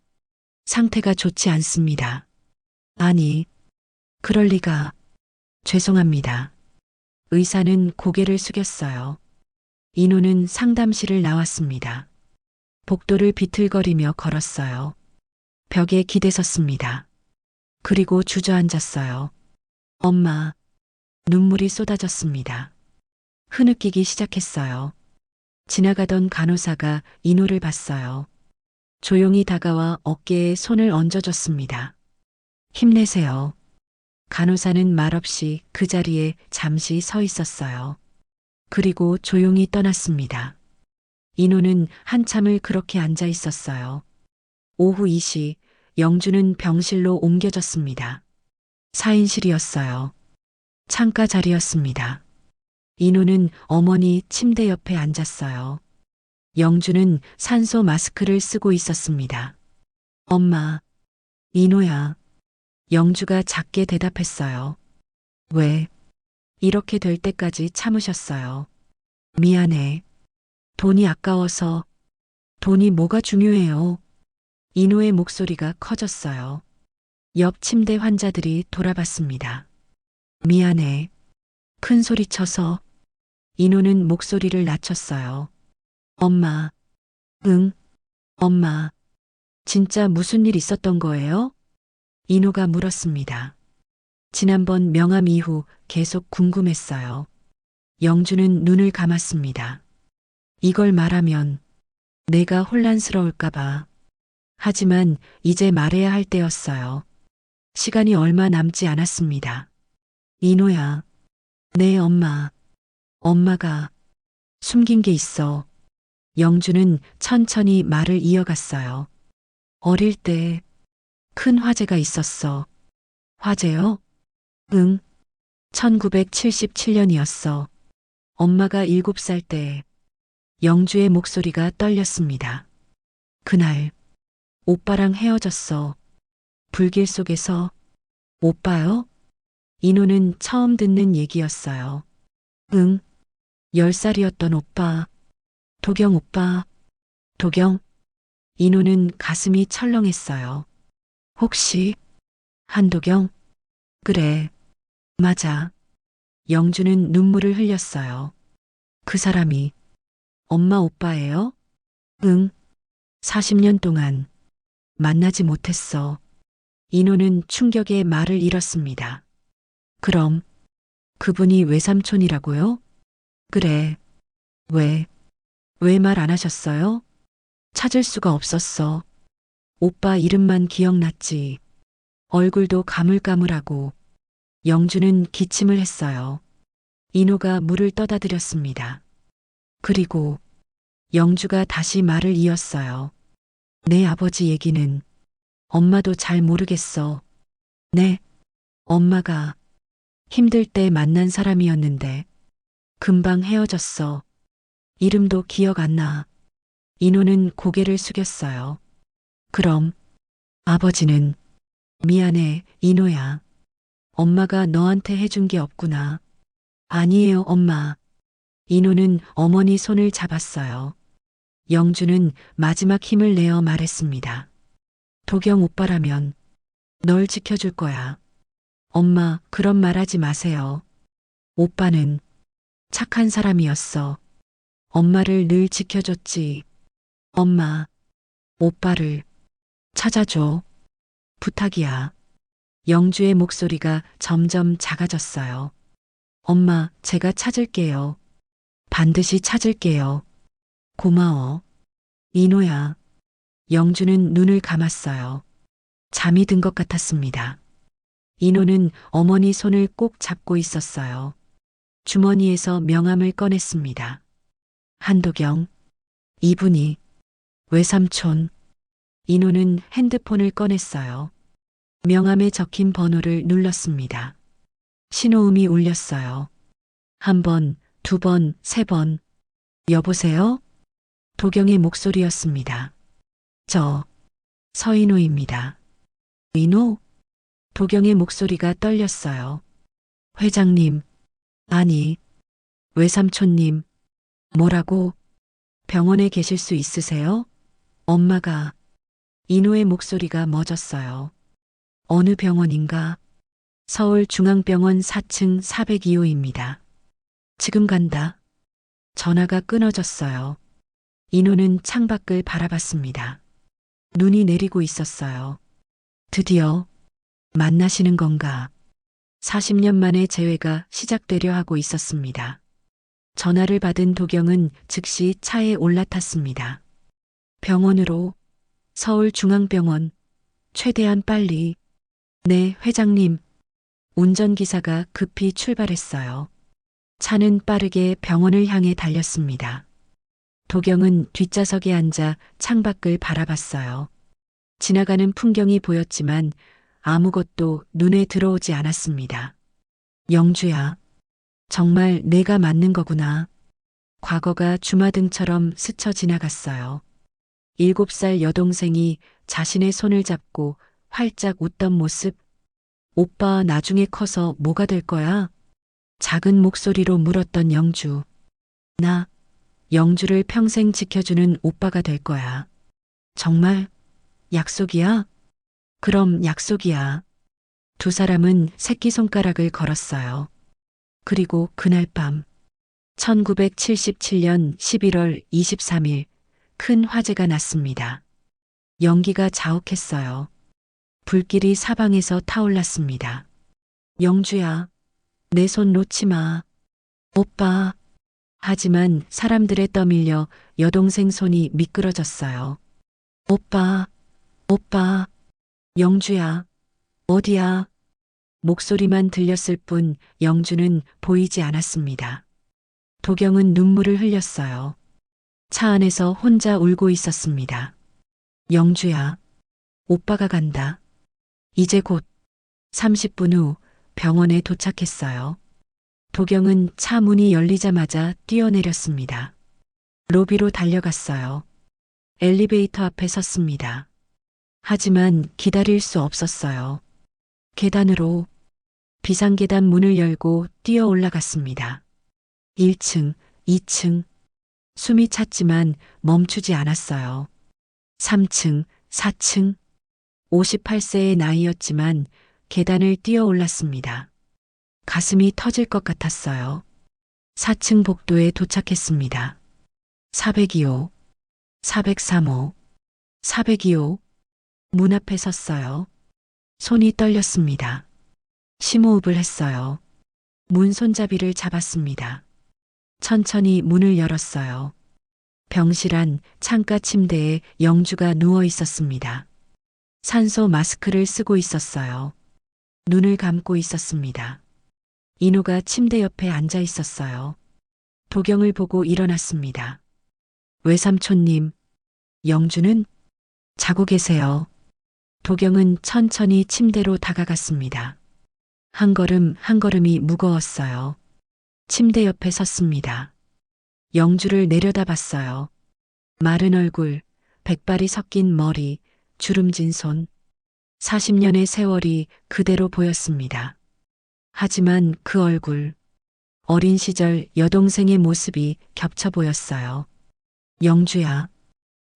S2: 상태가 좋지 않습니다. 아니, 그럴 리가. 죄송합니다. 의사는 고개를 숙였어요. 인호는 상담실을 나왔습니다. 복도를 비틀거리며 걸었어요. 벽에 기대섰습니다. 그리고 주저앉았어요. 엄마. 눈물이 쏟아졌습니다. 흐느끼기 시작했어요. 지나가던 간호사가 인호를 봤어요. 조용히 다가와 어깨에 손을 얹어줬습니다. 힘내세요. 간호사는 말없이 그 자리에 잠시 서 있었어요. 그리고 조용히 떠났습니다. 인호는 한참을 그렇게 앉아 있었어요. 오후 2시 영주는 병실로 옮겨졌습니다. 4인실이었어요. 창가 자리였습니다. 인호는 어머니 침대 옆에 앉았어요. 영주는 산소 마스크를 쓰고 있었습니다. 엄마, 인호야. 영주가 작게 대답했어요. 왜? 이렇게 될 때까지 참으셨어요. 미안해. 돈이 아까워서. 돈이 뭐가 중요해요? 인호의 목소리가 커졌어요. 옆 침대 환자들이 돌아봤습니다. 미안해. 큰 소리 쳐서. 인호는 목소리를 낮췄어요. 엄마. 응? 엄마. 진짜 무슨 일 있었던 거예요? 인호가 물었습니다. 지난번 명함 이후 계속 궁금했어요. 영주는 눈을 감았습니다. 이걸 말하면 내가 혼란스러울까봐. 하지만 이제 말해야 할 때였어요. 시간이 얼마 남지 않았습니다. 인호야. 네, 엄마. 엄마가 숨긴 게 있어. 영주는 천천히 말을 이어갔어요. 어릴 때 큰 화재가 있었어. 화재요? 응. 1977년이었어. 엄마가 7살 때. 영주의 목소리가 떨렸습니다. 그날 오빠랑 헤어졌어. 불길 속에서. 오빠요? 인호는 처음 듣는 얘기였어요. 응. 10살이었던 오빠. 도경 오빠. 도경? 인호는 가슴이 철렁했어요. 혹시 한도경? 그래. 맞아. 영주는 눈물을 흘렸어요. 그 사람이 엄마 오빠예요? 응. 40년 동안 만나지 못했어. 인호는 충격에 말을 잃었습니다. 그럼 그분이 외삼촌이라고요? 그래. 왜? 왜 말 안 하셨어요? 찾을 수가 없었어. 오빠 이름만 기억났지. 얼굴도 가물가물하고. 영주는 기침을 했어요. 인호가 물을 떠다 드렸습니다. 그리고 영주가 다시 말을 이었어요. 내 아버지 얘기는 엄마도 잘 모르겠어. 네, 엄마가 힘들 때 만난 사람이었는데 금방 헤어졌어. 이름도 기억 안 나. 인호는 고개를 숙였어요. 그럼 아버지는 미안해, 인호야. 엄마가 너한테 해준 게 없구나. 아니에요, 엄마. 인호는 어머니 손을 잡았어요. 영주는 마지막 힘을 내어 말했습니다. 도경 오빠라면 널 지켜줄 거야. 엄마, 그런 말 하지 마세요. 오빠는 착한 사람이었어. 엄마를 늘 지켜줬지. 엄마, 오빠를 찾아줘. 부탁이야. 영주의 목소리가 점점 작아졌어요. 엄마, 제가 찾을게요. 반드시 찾을게요. 고마워. 인호야. 영주는 눈을 감았어요. 잠이 든 것 같았습니다. 인호는 어머니 손을 꼭 잡고 있었어요. 주머니에서 명함을 꺼냈습니다. 한도경. 이분이 외삼촌. 인호는 핸드폰을 꺼냈어요. 명함에 적힌 번호를 눌렀습니다. 신호음이 울렸어요. 한 번, 두 번, 세 번. 여보세요? 도경의 목소리였습니다. 저, 서인호입니다. 인호? 도경의 목소리가 떨렸어요. 회장님, 아니, 외삼촌님, 뭐라고? 병원에 계실 수 있으세요? 엄마가. 인호의 목소리가 멎었어요. 어느 병원인가? 서울중앙병원 4층 402호입니다. 지금 간다. 전화가 끊어졌어요. 인호는 창밖을 바라봤습니다. 눈이 내리고 있었어요. 드디어 만나시는 건가? 40년 만에 재회가 시작되려 하고 있었습니다. 전화를 받은 도경은 즉시 차에 올라탔습니다. 병원으로. 서울중앙병원. 최대한 빨리. 네, 회장님. 운전기사가 급히 출발했어요. 차는 빠르게 병원을 향해 달렸습니다. 도경은 뒷좌석에 앉아 창밖을 바라봤어요. 지나가는 풍경이 보였지만 아무것도 눈에 들어오지 않았습니다. 영주야. 정말 내가 맞는 거구나. 과거가 주마등처럼 스쳐 지나갔어요. 7살 여동생이 자신의 손을 잡고 활짝 웃던 모습. 오빠 나중에 커서 뭐가 될 거야? 작은 목소리로 물었던 영주. 나 영주를 평생 지켜주는 오빠가 될 거야. 정말? 약속이야? 그럼 약속이야. 두 사람은 새끼손가락을 걸었어요. 그리고 그날 밤, 1977년 11월 23일, 큰 화재가 났습니다. 연기가 자욱했어요. 불길이 사방에서 타올랐습니다. 영주야, 내 손 놓지 마. 오빠. 하지만 사람들에 떠밀려 여동생 손이 미끄러졌어요. 오빠, 오빠, 영주야, 어디야? 목소리만 들렸을 뿐 영주는 보이지 않았습니다. 도경은 눈물을 흘렸어요. 차 안에서 혼자 울고 있었습니다. 영주야, 오빠가 간다. 이제 곧 30분 후 병원에 도착했어요. 도경은 차 문이 열리자마자 뛰어내렸습니다. 로비로 달려갔어요. 엘리베이터 앞에 섰습니다. 하지만 기다릴 수 없었어요. 계단으로 비상계단 문을 열고 뛰어 올라갔습니다. 1층, 2층. 숨이 찼지만 멈추지 않았어요. 3층, 4층. 58세의 나이였지만 계단을 뛰어 올랐습니다. 가슴이 터질 것 같았어요. 4층 복도에 도착했습니다. 402호, 403호, 402호. 문 앞에 섰어요. 손이 떨렸습니다. 심호흡을 했어요. 문 손잡이를 잡았습니다. 천천히 문을 열었어요. 병실 안 창가 침대에 영주가 누워 있었습니다. 산소 마스크를 쓰고 있었어요. 눈을 감고 있었습니다. 인호가 침대 옆에 앉아 있었어요. 도경을 보고 일어났습니다. 외삼촌님, 영주는 자고 계세요. 도경은 천천히 침대로 다가갔습니다. 한 걸음 한 걸음이 무거웠어요. 침대 옆에 섰습니다. 영주를 내려다봤어요. 마른 얼굴, 백발이 섞인 머리, 주름진 손. 40년의 세월이 그대로 보였습니다. 하지만 그 얼굴, 어린 시절 여동생의 모습이 겹쳐 보였어요. 영주야.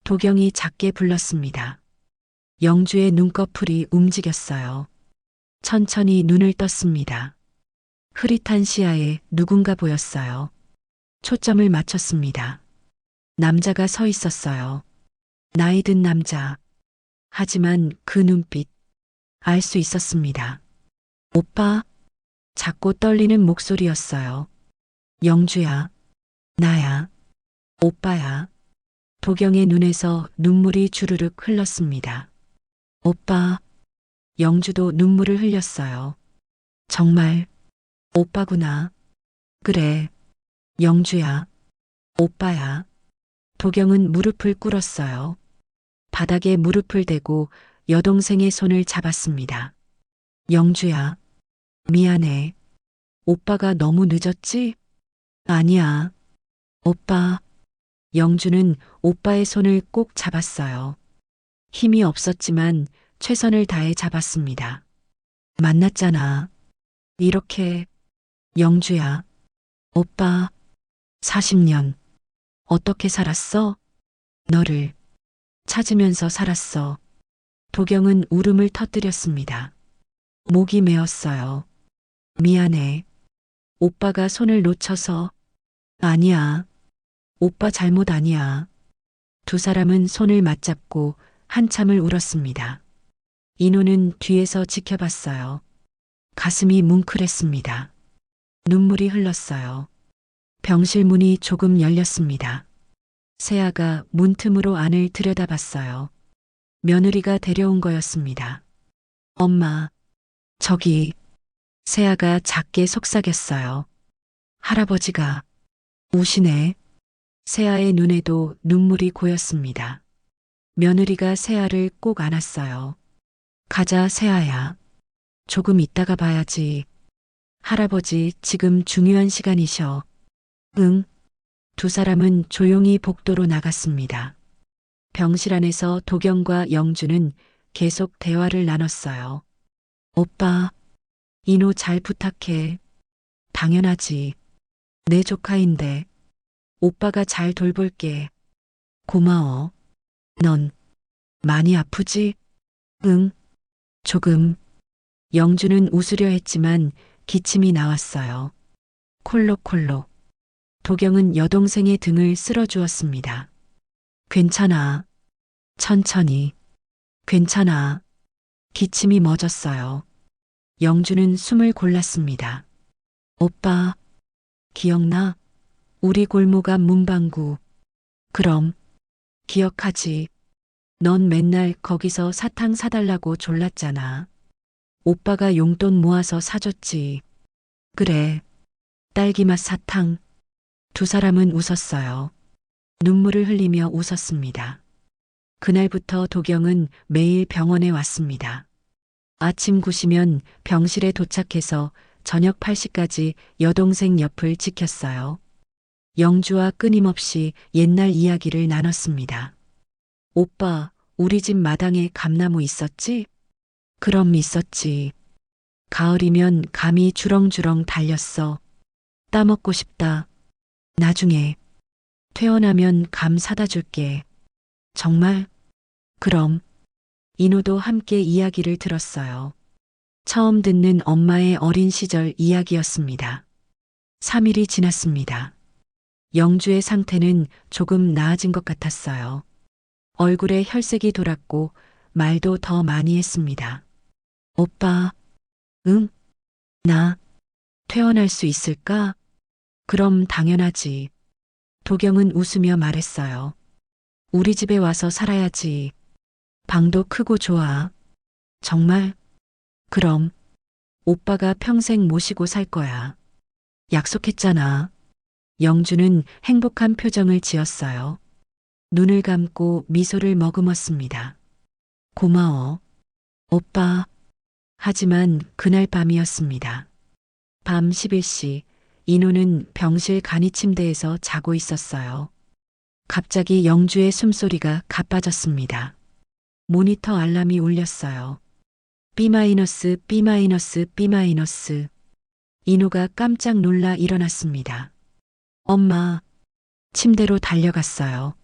S2: 도경이 작게 불렀습니다. 영주의 눈꺼풀이 움직였어요. 천천히 눈을 떴습니다. 흐릿한 시야에 누군가 보였어요. 초점을 맞췄습니다. 남자가 서 있었어요. 나이 든 남자. 하지만 그 눈빛, 알 수 있었습니다. 오빠? 작고 떨리는 목소리였어요. 영주야. 나야. 오빠야. 도경의 눈에서 눈물이 주르륵 흘렀습니다. 오빠. 영주도 눈물을 흘렸어요. 정말 오빠구나. 그래. 영주야. 오빠야. 도경은 무릎을 꿇었어요. 바닥에 무릎을 대고 여동생의 손을 잡았습니다. 영주야. 미안해. 오빠가 너무 늦었지? 아니야. 오빠. 영주는 오빠의 손을 꼭 잡았어요. 힘이 없었지만 최선을 다해 잡았습니다. 만났잖아. 이렇게. 영주야. 오빠. 40년. 어떻게 살았어? 너를 찾으면서 살았어. 도경은 울음을 터뜨렸습니다. 목이 메었어요. 미안해. 오빠가 손을 놓쳐서. 아니야. 오빠 잘못 아니야. 두 사람은 손을 맞잡고 한참을 울었습니다. 인호는 뒤에서 지켜봤어요. 가슴이 뭉클했습니다. 눈물이 흘렀어요. 병실 문이 조금 열렸습니다. 세아가 문틈으로 안을 들여다봤어요. 며느리가 데려온 거였습니다. 엄마, 저기. 세아가 작게 속삭였어요. 할아버지가 우시네. 세아의 눈에도 눈물이 고였습니다. 며느리가 세아를 꼭 안았어요. 가자, 세아야. 조금 있다가 봐야지. 할아버지, 지금 중요한 시간이셔. 응. 두 사람은 조용히 복도로 나갔습니다. 병실 안에서 도경과 영주는 계속 대화를 나눴어요. 오빠, 인호 잘 부탁해. 당연하지. 내 조카인데. 오빠가 잘 돌볼게. 고마워. 넌 많이 아프지? 응, 조금. 영주는 웃으려 했지만 기침이 나왔어요. 콜록콜록. 도경은 여동생의 등을 쓸어주었습니다. 괜찮아. 천천히. 괜찮아. 기침이 멎었어요. 영주는 숨을 골랐습니다. 오빠, 기억나? 우리 골목 앞 문방구. 그럼, 기억하지. 넌 맨날 거기서 사탕 사달라고 졸랐잖아. 오빠가 용돈 모아서 사줬지. 그래. 딸기맛 사탕. 두 사람은 웃었어요. 눈물을 흘리며 웃었습니다. 그날부터 도경은 매일 병원에 왔습니다. 아침 9시면 병실에 도착해서 저녁 8시까지 여동생 옆을 지켰어요. 영주와 끊임없이 옛날 이야기를 나눴습니다. 오빠, 우리 집 마당에 감나무 있었지? 그럼 있었지. 가을이면 감이 주렁주렁 달렸어. 따먹고 싶다. 나중에 퇴원하면 감 사다 줄게. 정말? 그럼. 인호도 함께 이야기를 들었어요. 처음 듣는 엄마의 어린 시절 이야기였습니다. 3일이 지났습니다. 영주의 상태는 조금 나아진 것 같았어요. 얼굴에 혈색이 돌았고 말도 더 많이 했습니다. 오빠, 응? 나 퇴원할 수 있을까? 그럼 당연하지. 도경은 웃으며 말했어요. 우리 집에 와서 살아야지. 방도 크고 좋아. 정말? 그럼 오빠가 평생 모시고 살 거야. 약속했잖아. 영주는 행복한 표정을 지었어요. 눈을 감고 미소를 머금었습니다. 고마워. 오빠. 하지만 그날 밤이었습니다. 밤 11시, 인호는 병실 간이 침대에서 자고 있었어요. 갑자기 영주의 숨소리가 가빠졌습니다. 모니터 알람이 울렸어요. B-, B-, B-. 인호가 깜짝 놀라 일어났습니다. 엄마, 침대로 달려갔어요.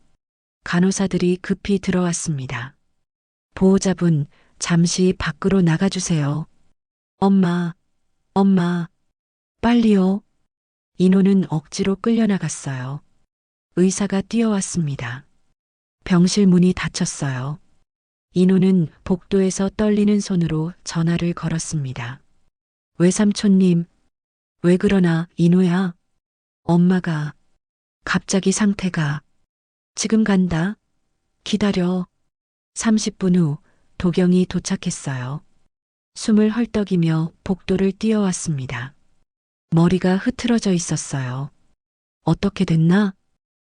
S2: 간호사들이 급히 들어왔습니다. 보호자분, 잠시 밖으로 나가주세요. 엄마, 엄마, 빨리요. 인호는 억지로 끌려나갔어요. 의사가 뛰어왔습니다. 병실 문이 닫혔어요. 인호는 복도에서 떨리는 손으로 전화를 걸었습니다. 외삼촌님, 왜 그러나, 인호야? 엄마가 갑자기 상태가 지금 간다. 기다려. 30분 후 도경이 도착했어요. 숨을 헐떡이며 복도를 뛰어왔습니다. 머리가 흐트러져 있었어요. 어떻게 됐나?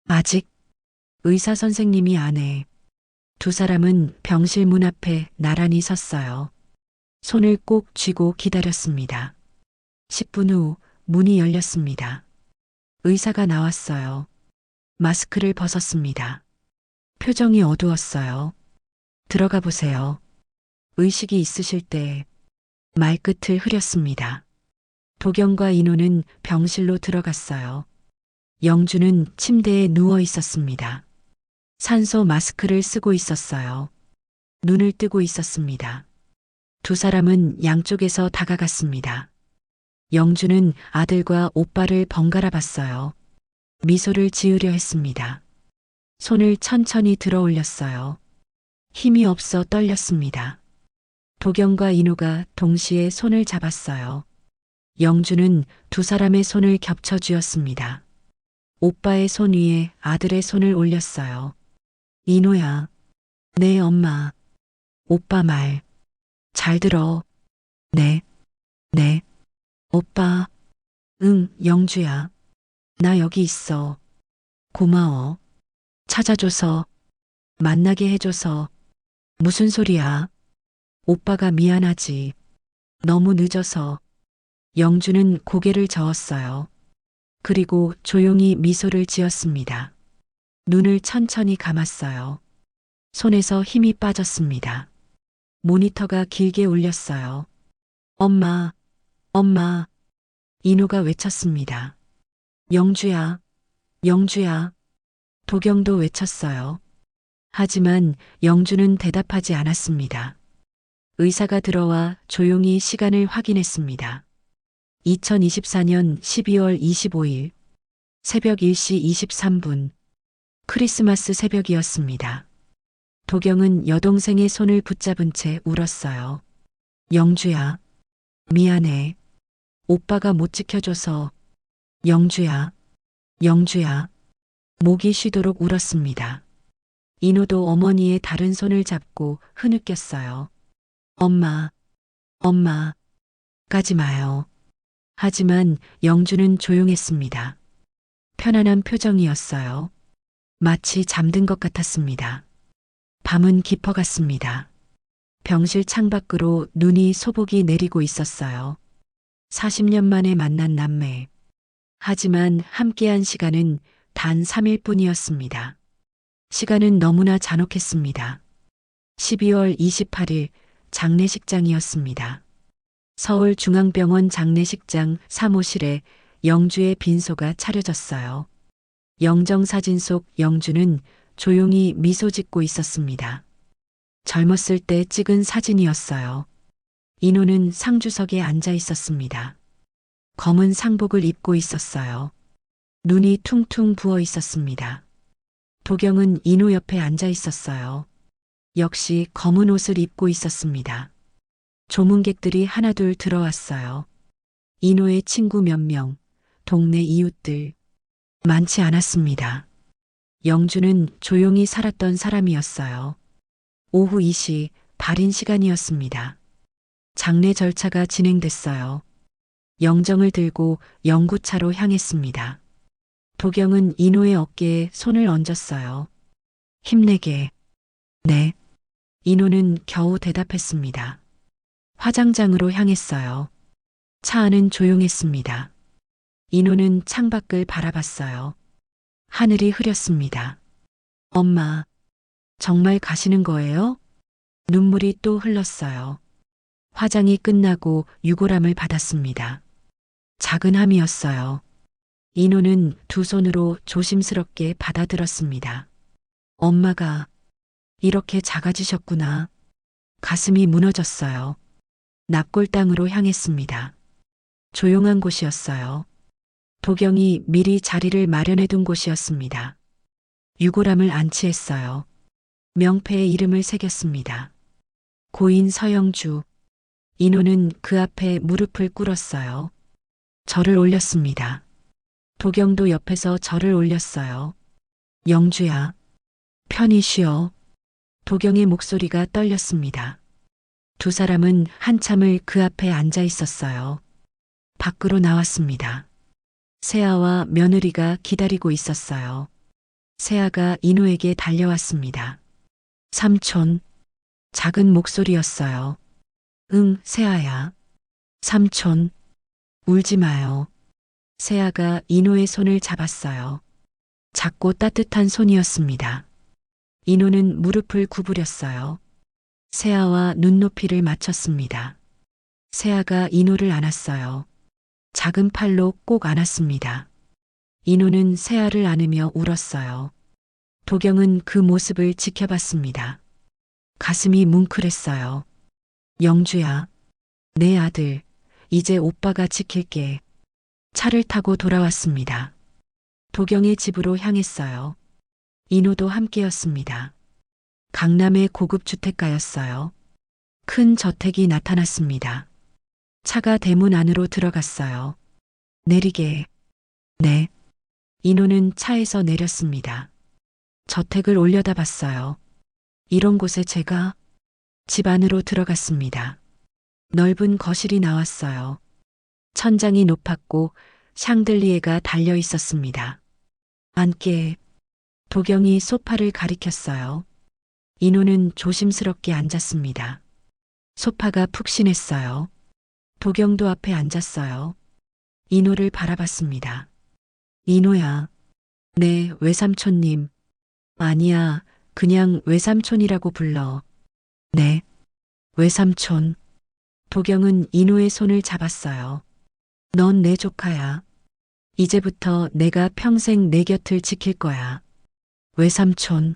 S2: 아직 의사 선생님이 안에. 두 사람은 병실 문 앞에 나란히 섰어요. 손을 꼭 쥐고 기다렸습니다. 10분 후 문이 열렸습니다. 의사가 나왔어요. 마스크를 벗었습니다. 표정이 어두웠어요. 들어가 보세요. 의식이 있으실 때 말끝을 흐렸습니다. 도경과 인호는 병실로 들어갔어요. 영주는 침대에 누워 있었습니다. 산소 마스크를 쓰고 있었어요. 눈을 뜨고 있었습니다. 두 사람은 양쪽에서 다가갔습니다. 영주는 아들과 오빠를 번갈아 봤어요. 미소를 지으려 했습니다. 손을 천천히 들어 올렸어요. 힘이 없어 떨렸습니다. 도경과 인호가 동시에 손을 잡았어요. 영주는 두 사람의 손을 겹쳐 쥐었습니다. 오빠의 손 위에 아들의 손을 올렸어요. 인호야, 내 엄마, 오빠 말, 잘 들어. 네, 네, 오빠, 응, 영주야. 나 여기 있어. 고마워. 찾아줘서, 만나게 해줘서. 무슨 소리야? 오빠가 미안하지. 너무 늦어서. 영주는 고개를 저었어요. 그리고 조용히 미소를 지었습니다. 눈을 천천히 감았어요. 손에서 힘이 빠졌습니다. 모니터가 길게 울렸어요. 엄마, 엄마, 인호가 외쳤습니다. 영주야, 영주야. 도경도 외쳤어요. 하지만 영주는 대답하지 않았습니다. 의사가 들어와 조용히 시간을 확인했습니다. 2024년 12월 25일 새벽 1시 23분 크리스마스 새벽이었습니다. 도경은 여동생의 손을 붙잡은 채 울었어요. 영주야, 미안해. 오빠가 못 지켜줘서. 영주야, 영주야. 목이 쉬도록 울었습니다. 인호도 어머니의 다른 손을 잡고 흐느꼈어요. 엄마, 엄마, 가지 마요. 하지만 영주는 조용했습니다. 편안한 표정이었어요. 마치 잠든 것 같았습니다. 밤은 깊어갔습니다. 병실 창밖으로 눈이 소복이 내리고 있었어요. 40년 만에 만난 남매. 하지만 함께한 시간은 단 3일 뿐이었습니다. 시간은 너무나 잔혹했습니다. 12월 28일 장례식장이었습니다. 서울중앙병원 장례식장 사무실에 영주의 빈소가 차려졌어요. 영정사진 속 영주는 조용히 미소 짓고 있었습니다. 젊었을 때 찍은 사진이었어요. 인호는 상주석에 앉아 있었습니다. 검은 상복을 입고 있었어요. 눈이 퉁퉁 부어 있었습니다. 도경은 인호 옆에 앉아 있었어요. 역시 검은 옷을 입고 있었습니다. 조문객들이 하나둘 들어왔어요. 인호의 친구 몇 명, 동네 이웃들. 많지 않았습니다. 영주는 조용히 살았던 사람이었어요. 오후 2시 발인 시간이었습니다. 장례 절차가 진행됐어요. 영정을 들고 영구차로 향했습니다. 도경은 인호의 어깨에 손을 얹었어요. 힘내게. 네. 인호는 겨우 대답했습니다. 화장장으로 향했어요. 차 안은 조용했습니다. 인호는 창밖을 바라봤어요. 하늘이 흐렸습니다. 엄마, 정말 가시는 거예요? 눈물이 또 흘렀어요. 화장이 끝나고 유골함을 받았습니다. 작은 함이었어요. 인호는 두 손으로 조심스럽게 받아들었습니다. 엄마가 이렇게 작아지셨구나. 가슴이 무너졌어요. 납골당으로 향했습니다. 조용한 곳이었어요. 도경이 미리 자리를 마련해둔 곳이었습니다. 유골함을 안치했어요. 명패에 이름을 새겼습니다. 고인 서영주. 인호는 그 앞에 무릎을 꿇었어요. 절을 올렸습니다. 도경도 옆에서 절을 올렸어요. 영주야, 편히 쉬어. 도경의 목소리가 떨렸습니다. 두 사람은 한참을 그 앞에 앉아 있었어요. 밖으로 나왔습니다. 세아와 며느리가 기다리고 있었어요. 세아가 인호에게 달려왔습니다. 삼촌. 작은 목소리였어요. 응, 세아야. 삼촌. 울지 마요. 세아가 인호의 손을 잡았어요. 작고 따뜻한 손이었습니다. 인호는 무릎을 구부렸어요. 세아와 눈높이를 맞췄습니다. 세아가 인호를 안았어요. 작은 팔로 꼭 안았습니다. 인호는 세아를 안으며 울었어요. 도경은 그 모습을 지켜봤습니다. 가슴이 뭉클했어요. 영주야, 내 아들, 이제 오빠가 지킬게. 차를 타고 돌아왔습니다. 도경의 집으로 향했어요. 인호도 함께였습니다. 강남의 고급 주택가였어요. 큰 저택이 나타났습니다. 차가 대문 안으로 들어갔어요. 내리게. 네. 인호는 차에서 내렸습니다. 저택을 올려다봤어요. 이런 곳에 제가 집 안으로 들어갔습니다. 넓은 거실이 나왔어요. 천장이 높았고 샹들리에가 달려 있었습니다. 앉게. 도경이 소파를 가리켰어요. 인호는 조심스럽게 앉았습니다. 소파가 푹신했어요. 도경도 앞에 앉았어요. 인호를 바라봤습니다. 인호야. 네, 외삼촌님. 아니야, 그냥 외삼촌이라고 불러. 네, 외삼촌. 도경은 인호의 손을 잡았어요. 넌 내 조카야. 이제부터 내가 평생 내 곁을 지킬 거야. 외삼촌.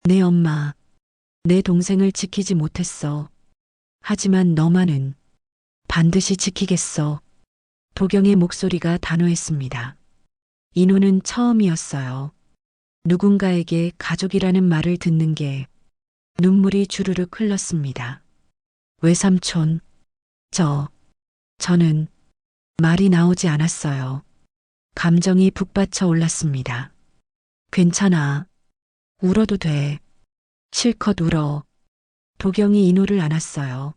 S2: 내 엄마. 내 동생을 지키지 못했어. 하지만 너만은 반드시 지키겠어. 도경의 목소리가 단호했습니다. 인호는 처음이었어요. 누군가에게 가족이라는 말을 듣는 게 눈물이 주르륵 흘렀습니다. 외삼촌, 저는 말이 나오지 않았어요. 감정이 북받쳐 올랐습니다. 괜찮아. 울어도 돼. 실컷 울어. 도경이 인호를 안았어요.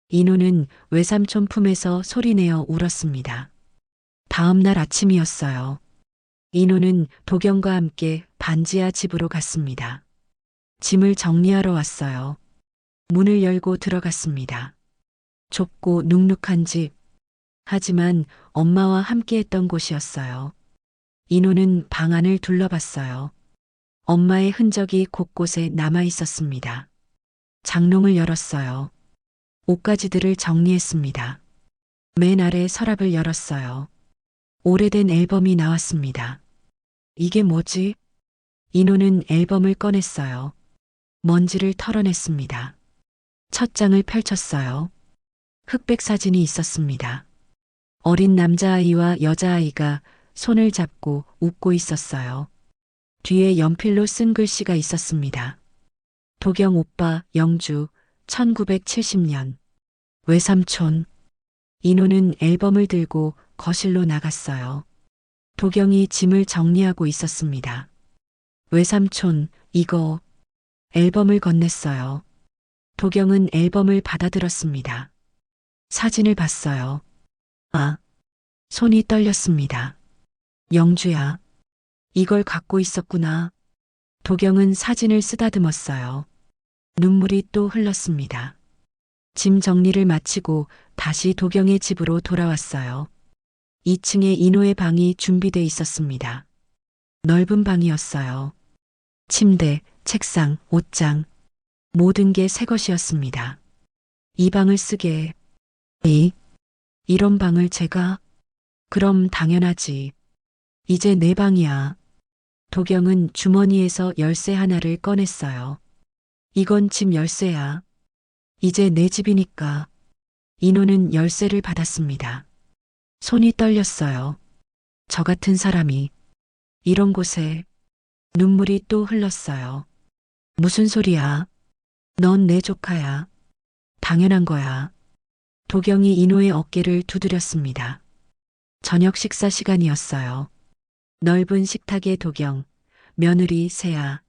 S2: 인호는 외삼촌 품에서 소리내어 울었습니다. 다음 날 아침이었어요. 인호는 도경과 함께 반지하 집으로 갔습니다. 짐을 정리하러 왔어요. 문을 열고 들어갔습니다. 좁고 눅눅한 집. 하지만 엄마와 함께했던 곳이었어요. 인호는 방 안을 둘러봤어요. 엄마의 흔적이 곳곳에 남아 있었습니다. 장롱을 열었어요. 옷가지들을 정리했습니다. 맨 아래 서랍을 열었어요. 오래된 앨범이 나왔습니다. 이게 뭐지? 인호는 앨범을 꺼냈어요. 먼지를 털어냈습니다. 첫 장을 펼쳤어요. 흑백 사진이 있었습니다. 어린 남자아이와 여자아이가 손을 잡고 웃고 있었어요. 뒤에 연필로 쓴 글씨가 있었습니다. 도경 오빠 영주 1970년. 외삼촌. 인호는 앨범을 들고 거실로 나갔어요. 도경이 짐을 정리하고 있었습니다. 외삼촌, 이거. 앨범을 건넸어요. 도경은 앨범을 받아들었습니다. 사진을 봤어요. 아, 손이 떨렸습니다. 영주야, 이걸 갖고 있었구나. 도경은 사진을 쓰다듬었어요. 눈물이 또 흘렀습니다. 짐 정리를 마치고 다시 도경의 집으로 돌아왔어요. 2층에 인호의 방이 준비돼 있었습니다. 넓은 방이었어요. 침대, 책상, 옷장, 모든 게 새 것이었습니다. 이 방을 쓰게. 이런 방을 제가? 그럼 당연하지. 이제 내 방이야. 도경은 주머니에서 열쇠 하나를 꺼냈어요. 이건 집 열쇠야. 이제 내 집이니까. 인호는 열쇠를 받았습니다. 손이 떨렸어요. 저 같은 사람이 이런 곳에. 눈물이 또 흘렀어요. 무슨 소리야? 넌 내 조카야. 당연한 거야. 도경이 인호의 어깨를 두드렸습니다. 저녁 식사 시간이었어요. 넓은 식탁에 도경, 며느리 세아,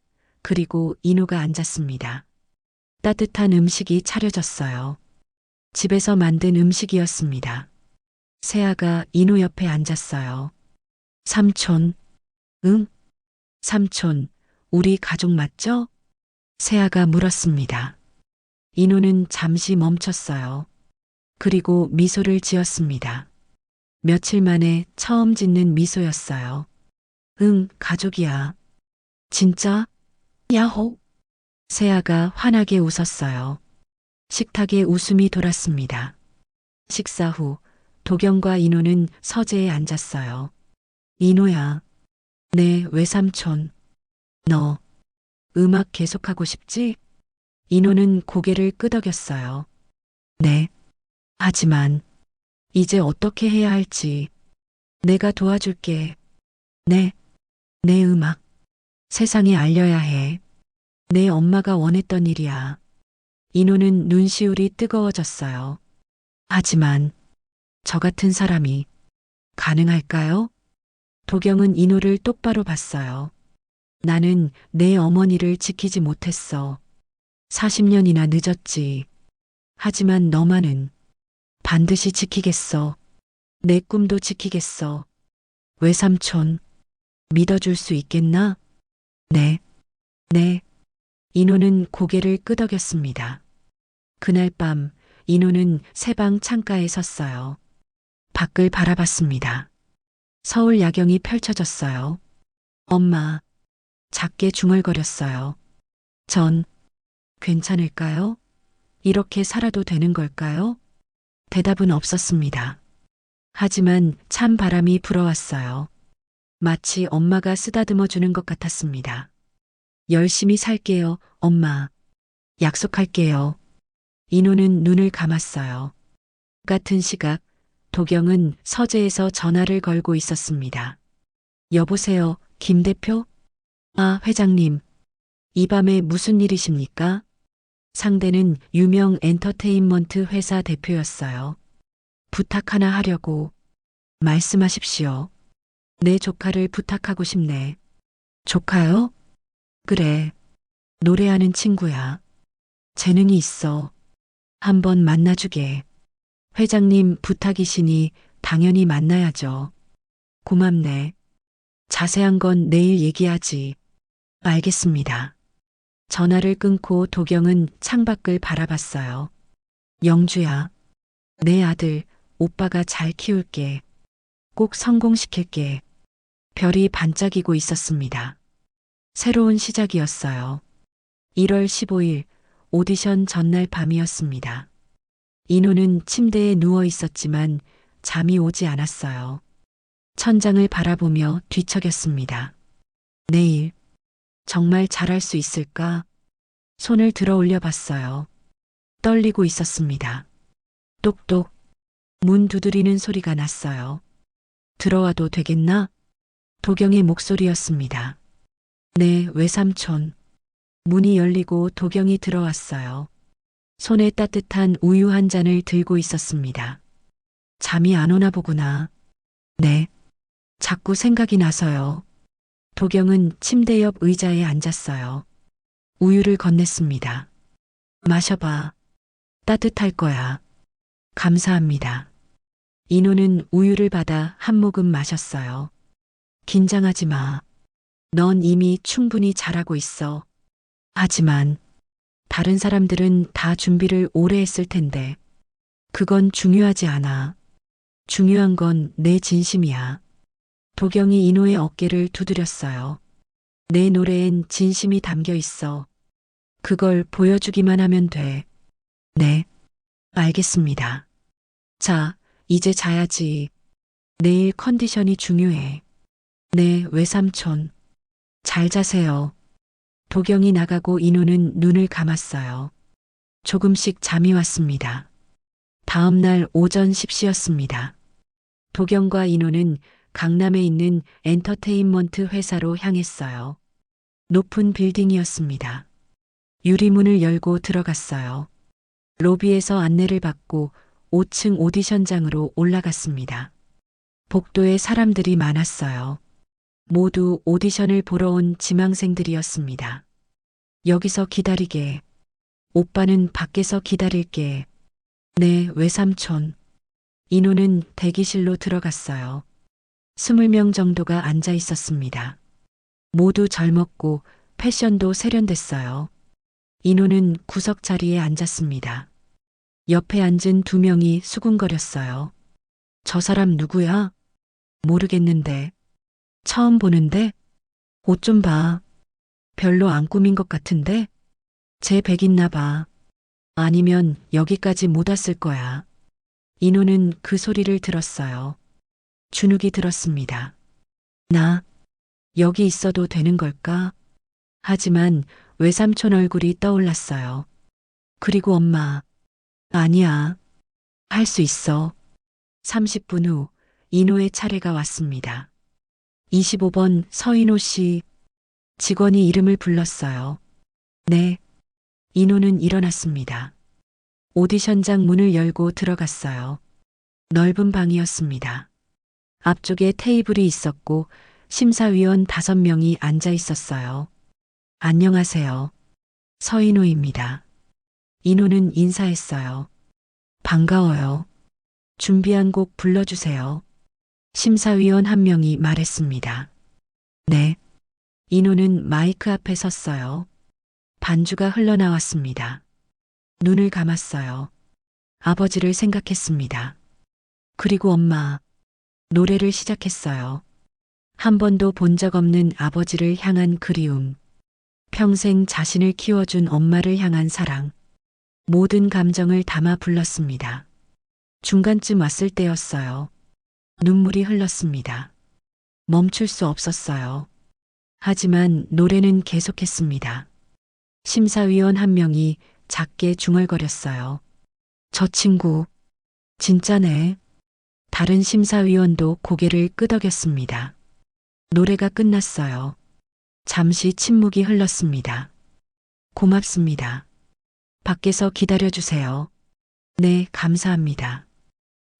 S2: 그리고 인호가 앉았습니다. 따뜻한 음식이 차려졌어요. 집에서 만든 음식이었습니다. 세아가 인호 옆에 앉았어요. 삼촌, 응? 삼촌, 우리 가족 맞죠? 세아가 물었습니다. 인호는 잠시 멈췄어요. 그리고 미소를 지었습니다. 며칠 만에 처음 짓는 미소였어요. 응, 가족이야. 진짜? 야호! 세아가 환하게 웃었어요. 식탁에 웃음이 돌았습니다. 식사 후 도경과 인호는 서재에 앉았어요. 인호야. 네, 외삼촌. 너 음악 계속하고 싶지? 인호는 고개를 끄덕였어요. 네. 하지만 이제 어떻게 해야 할지 내가 도와줄게. 네. 내 음악 세상에 알려야 해. 내 엄마가 원했던 일이야. 인호는 눈시울이 뜨거워졌어요. 하지만 저 같은 사람이 가능할까요? 도경은 인호를 똑바로 봤어요. 나는 내 어머니를 지키지 못했어. 40년이나 늦었지. 하지만 너만은 반드시 지키겠어. 내 꿈도 지키겠어. 외삼촌, 믿어줄 수 있겠나? 네. 네. 인호는 고개를 끄덕였습니다. 그날 밤 인호는 새 방 창가에 섰어요. 밖을 바라봤습니다. 서울 야경이 펼쳐졌어요. 엄마, 작게 중얼거렸어요. 전 괜찮을까요? 이렇게 살아도 되는 걸까요? 대답은 없었습니다. 하지만 찬 바람이 불어왔어요. 마치 엄마가 쓰다듬어 주는 것 같았습니다. 열심히 살게요, 엄마. 약속할게요. 인호는 눈을 감았어요. 같은 시각, 도경은 서재에서 전화를 걸고 있었습니다. 여보세요, 김 대표? 아, 회장님. 이 밤에 무슨 일이십니까? 상대는 유명 엔터테인먼트 회사 대표였어요. 부탁 하나 하려고. 말씀하십시오. 내 조카를 부탁하고 싶네. 조카요? 그래. 노래하는 친구야. 재능이 있어. 한번 만나주게. 회장님 부탁이시니 당연히 만나야죠. 고맙네. 자세한 건 내일 얘기하지. 알겠습니다. 전화를 끊고 도경은 창밖을 바라봤어요. 영주야, 내 아들, 오빠가 잘 키울게. 꼭 성공시킬게. 별이 반짝이고 있었습니다. 새로운 시작이었어요. 1월 15일 오디션 전날 밤이었습니다. 인호는 침대에 누워 있었지만 잠이 오지 않았어요. 천장을 바라보며 뒤척였습니다. 내일 정말 잘할 수 있을까? 손을 들어 올려 봤어요. 떨리고 있었습니다. 똑똑 문 두드리는 소리가 났어요. 들어와도 되겠나? 도경의 목소리였습니다. 네, 외삼촌. 문이 열리고 도경이 들어왔어요. 손에 따뜻한 우유 한 잔을 들고 있었습니다. 잠이 안 오나 보구나. 네. 자꾸 생각이 나서요. 도경은 침대 옆 의자에 앉았어요. 우유를 건넸습니다. 마셔봐. 따뜻할 거야. 감사합니다. 인호는 우유를 받아 한 모금 마셨어요. 긴장하지 마. 넌 이미 충분히 잘하고 있어. 하지만 다른 사람들은 다 준비를 오래 했을 텐데 그건 중요하지 않아. 중요한 건 내 진심이야. 도경이 인호의 어깨를 두드렸어요. 내 노래엔 진심이 담겨 있어. 그걸 보여주기만 하면 돼. 네, 알겠습니다. 자, 이제 자야지. 내일 컨디션이 중요해. 네, 외삼촌. 잘 자세요. 도경이 나가고 인호는 눈을 감았어요. 조금씩 잠이 왔습니다. 다음 날 오전 10시였습니다. 도경과 인호는 강남에 있는 엔터테인먼트 회사로 향했어요. 높은 빌딩이었습니다. 유리문을 열고 들어갔어요. 로비에서 안내를 받고 5층 오디션장으로 올라갔습니다. 복도에 사람들이 많았어요. 모두 오디션을 보러 온 지망생들이었습니다. 여기서 기다리게. 오빠는 밖에서 기다릴게. 네, 외삼촌. 인호는 대기실로 들어갔어요. 20명 정도가 앉아 있었습니다. 모두 젊었고 패션도 세련됐어요. 인호는 구석 자리에 앉았습니다. 옆에 앉은 2명이 수군거렸어요. 저 사람 누구야? 모르겠는데. 처음 보는데? 옷 좀 봐. 별로 안 꾸민 것 같은데? 제 백있나 봐. 아니면 여기까지 못 왔을 거야. 인호는 그 소리를 들었어요. 주눅이 들었습니다. 나 여기 있어도 되는 걸까? 하지만 외삼촌 얼굴이 떠올랐어요. 그리고 엄마. 아니야. 할 수 있어. 30분 후 인호의 차례가 왔습니다. 25번 서인호 씨. 직원이 이름을 불렀어요. 네. 인호는 일어났습니다. 오디션장 문을 열고 들어갔어요. 넓은 방이었습니다. 앞쪽에 테이블이 있었고 심사위원 5명이 앉아 있었어요. 안녕하세요. 서인호입니다. 인호는 인사했어요. 반가워요. 준비한 곡 불러주세요. 심사위원 1명이 말했습니다. 네. 인호는 마이크 앞에 섰어요. 반주가 흘러나왔습니다. 눈을 감았어요. 아버지를 생각했습니다. 그리고 엄마, 노래를 시작했어요. 한 번도 본 적 없는 아버지를 향한 그리움, 평생 자신을 키워준 엄마를 향한 사랑, 모든 감정을 담아 불렀습니다. 중간쯤 왔을 때였어요. 눈물이 흘렀습니다. 멈출 수 없었어요. 하지만 노래는 계속했습니다. 심사위원 한 명이 작게 중얼거렸어요. 저 친구, 진짜네. 다른 심사위원도 고개를 끄덕였습니다. 노래가 끝났어요. 잠시 침묵이 흘렀습니다. 고맙습니다. 밖에서 기다려주세요. 네, 감사합니다.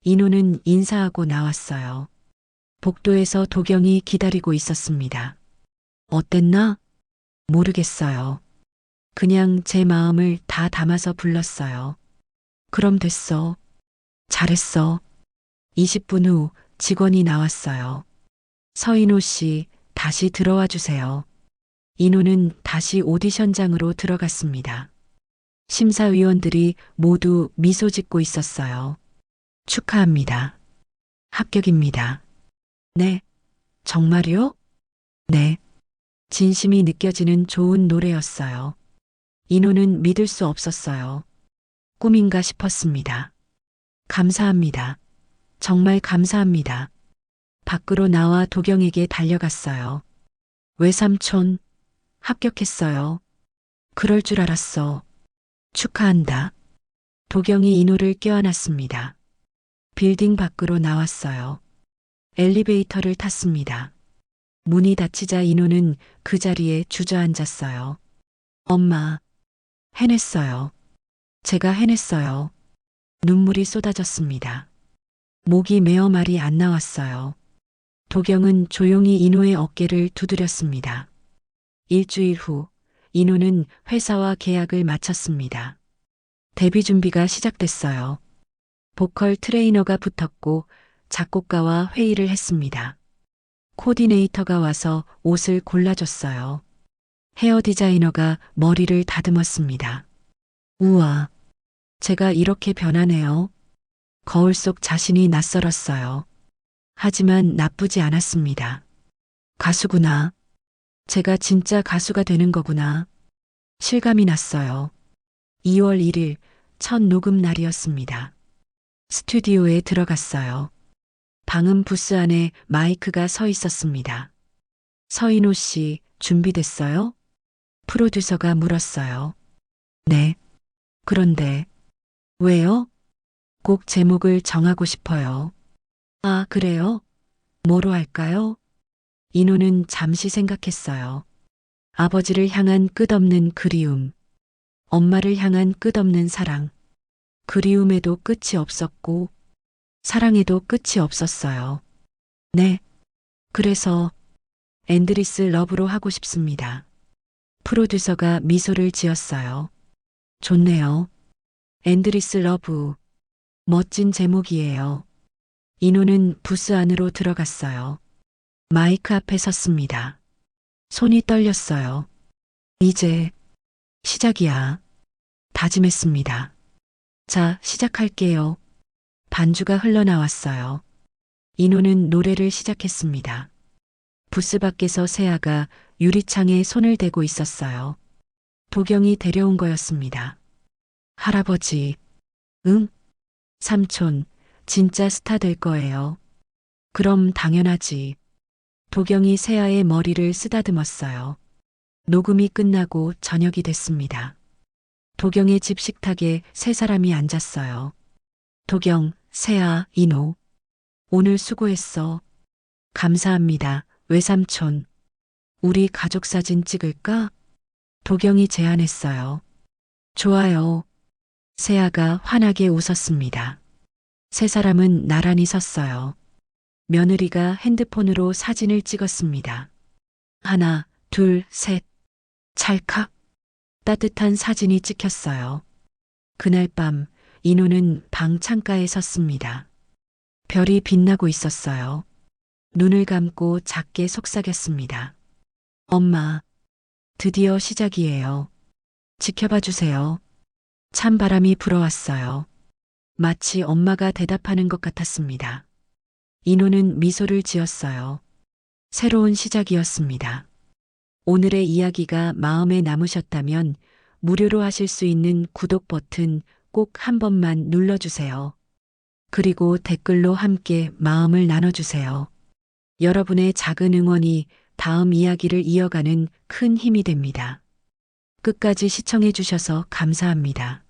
S2: 인호는 인사하고 나왔어요. 복도에서 도경이 기다리고 있었습니다. 어땠나? 모르겠어요. 그냥 제 마음을 다 담아서 불렀어요. 그럼 됐어. 잘했어. 20분 후 직원이 나왔어요. 서인호 씨, 다시 들어와 주세요. 인호는 다시 오디션장으로 들어갔습니다. 심사위원들이 모두 미소 짓고 있었어요. 축하합니다. 합격입니다. 네. 정말요? 네. 진심이 느껴지는 좋은 노래였어요. 인호는 믿을 수 없었어요. 꿈인가 싶었습니다. 감사합니다. 정말 감사합니다. 밖으로 나와 도경에게 달려갔어요. 외삼촌, 합격했어요. 그럴 줄 알았어. 축하한다. 도경이 인호를 껴안았습니다. 빌딩 밖으로 나왔어요. 엘리베이터를 탔습니다. 문이 닫히자 인호는 그 자리에 주저앉았어요. 엄마, 해냈어요. 제가 해냈어요. 눈물이 쏟아졌습니다. 목이 메어 말이 안 나왔어요. 도경은 조용히 인호의 어깨를 두드렸습니다. 일주일 후, 인호는 회사와 계약을 마쳤습니다. 데뷔 준비가 시작됐어요. 보컬 트레이너가 붙었고 작곡가와 회의를 했습니다. 코디네이터가 와서 옷을 골라줬어요. 헤어 디자이너가 머리를 다듬었습니다. 우와, 제가 이렇게 변하네요. 거울 속 자신이 낯설었어요. 하지만 나쁘지 않았습니다. 가수구나. 제가 진짜 가수가 되는 거구나. 실감이 났어요. 2월 1일 첫 녹음 날이었습니다. 스튜디오에 들어갔어요. 방음 부스 안에 마이크가 서 있었습니다. 서인호 씨, 준비됐어요? 프로듀서가 물었어요. 네. 그런데, 왜요? 곡 제목을 정하고 싶어요. 아, 그래요? 뭐로 할까요? 인호는 잠시 생각했어요. 아버지를 향한 끝없는 그리움, 엄마를 향한 끝없는 사랑, 그리움에도 끝이 없었고, 사랑에도 끝이 없었어요. 네. 그래서, 엔드리스 러브로 하고 싶습니다. 프로듀서가 미소를 지었어요. 좋네요. 엔드리스 러브. 멋진 제목이에요. 인호는 부스 안으로 들어갔어요. 마이크 앞에 섰습니다. 손이 떨렸어요. 이제 시작이야. 다짐했습니다. 자, 시작할게요. 반주가 흘러나왔어요. 인호는 노래를 시작했습니다. 부스 밖에서 세아가 유리창에 손을 대고 있었어요. 도경이 데려온 거였습니다. 할아버지, 응? 삼촌, 진짜 스타 될 거예요. 그럼 당연하지. 도경이 세아의 머리를 쓰다듬었어요. 녹음이 끝나고 저녁이 됐습니다. 도경의 집 식탁에 세 사람이 앉았어요. 도경, 세아, 인호. 오늘 수고했어. 감사합니다, 외삼촌. 우리 가족 사진 찍을까? 도경이 제안했어요. 좋아요. 세아가 환하게 웃었습니다. 세 사람은 나란히 섰어요. 며느리가 핸드폰으로 사진을 찍었습니다. 하나, 둘, 셋. 찰칵. 따뜻한 사진이 찍혔어요. 그날 밤 인호는 방 창가에 섰습니다. 별이 빛나고 있었어요. 눈을 감고 작게 속삭였습니다. 엄마, 드디어 시작이에요. 지켜봐 주세요. 찬바람이 불어왔어요. 마치 엄마가 대답하는 것 같았습니다. 인호는 미소를 지었어요. 새로운 시작이었습니다. 오늘의 이야기가 마음에 남으셨다면 무료로 하실 수 있는 구독 버튼 꼭 한 번만 눌러주세요. 그리고 댓글로 함께 마음을 나눠주세요. 여러분의 작은 응원이 다음 이야기를 이어가는 큰 힘이 됩니다. 끝까지 시청해 주셔서 감사합니다.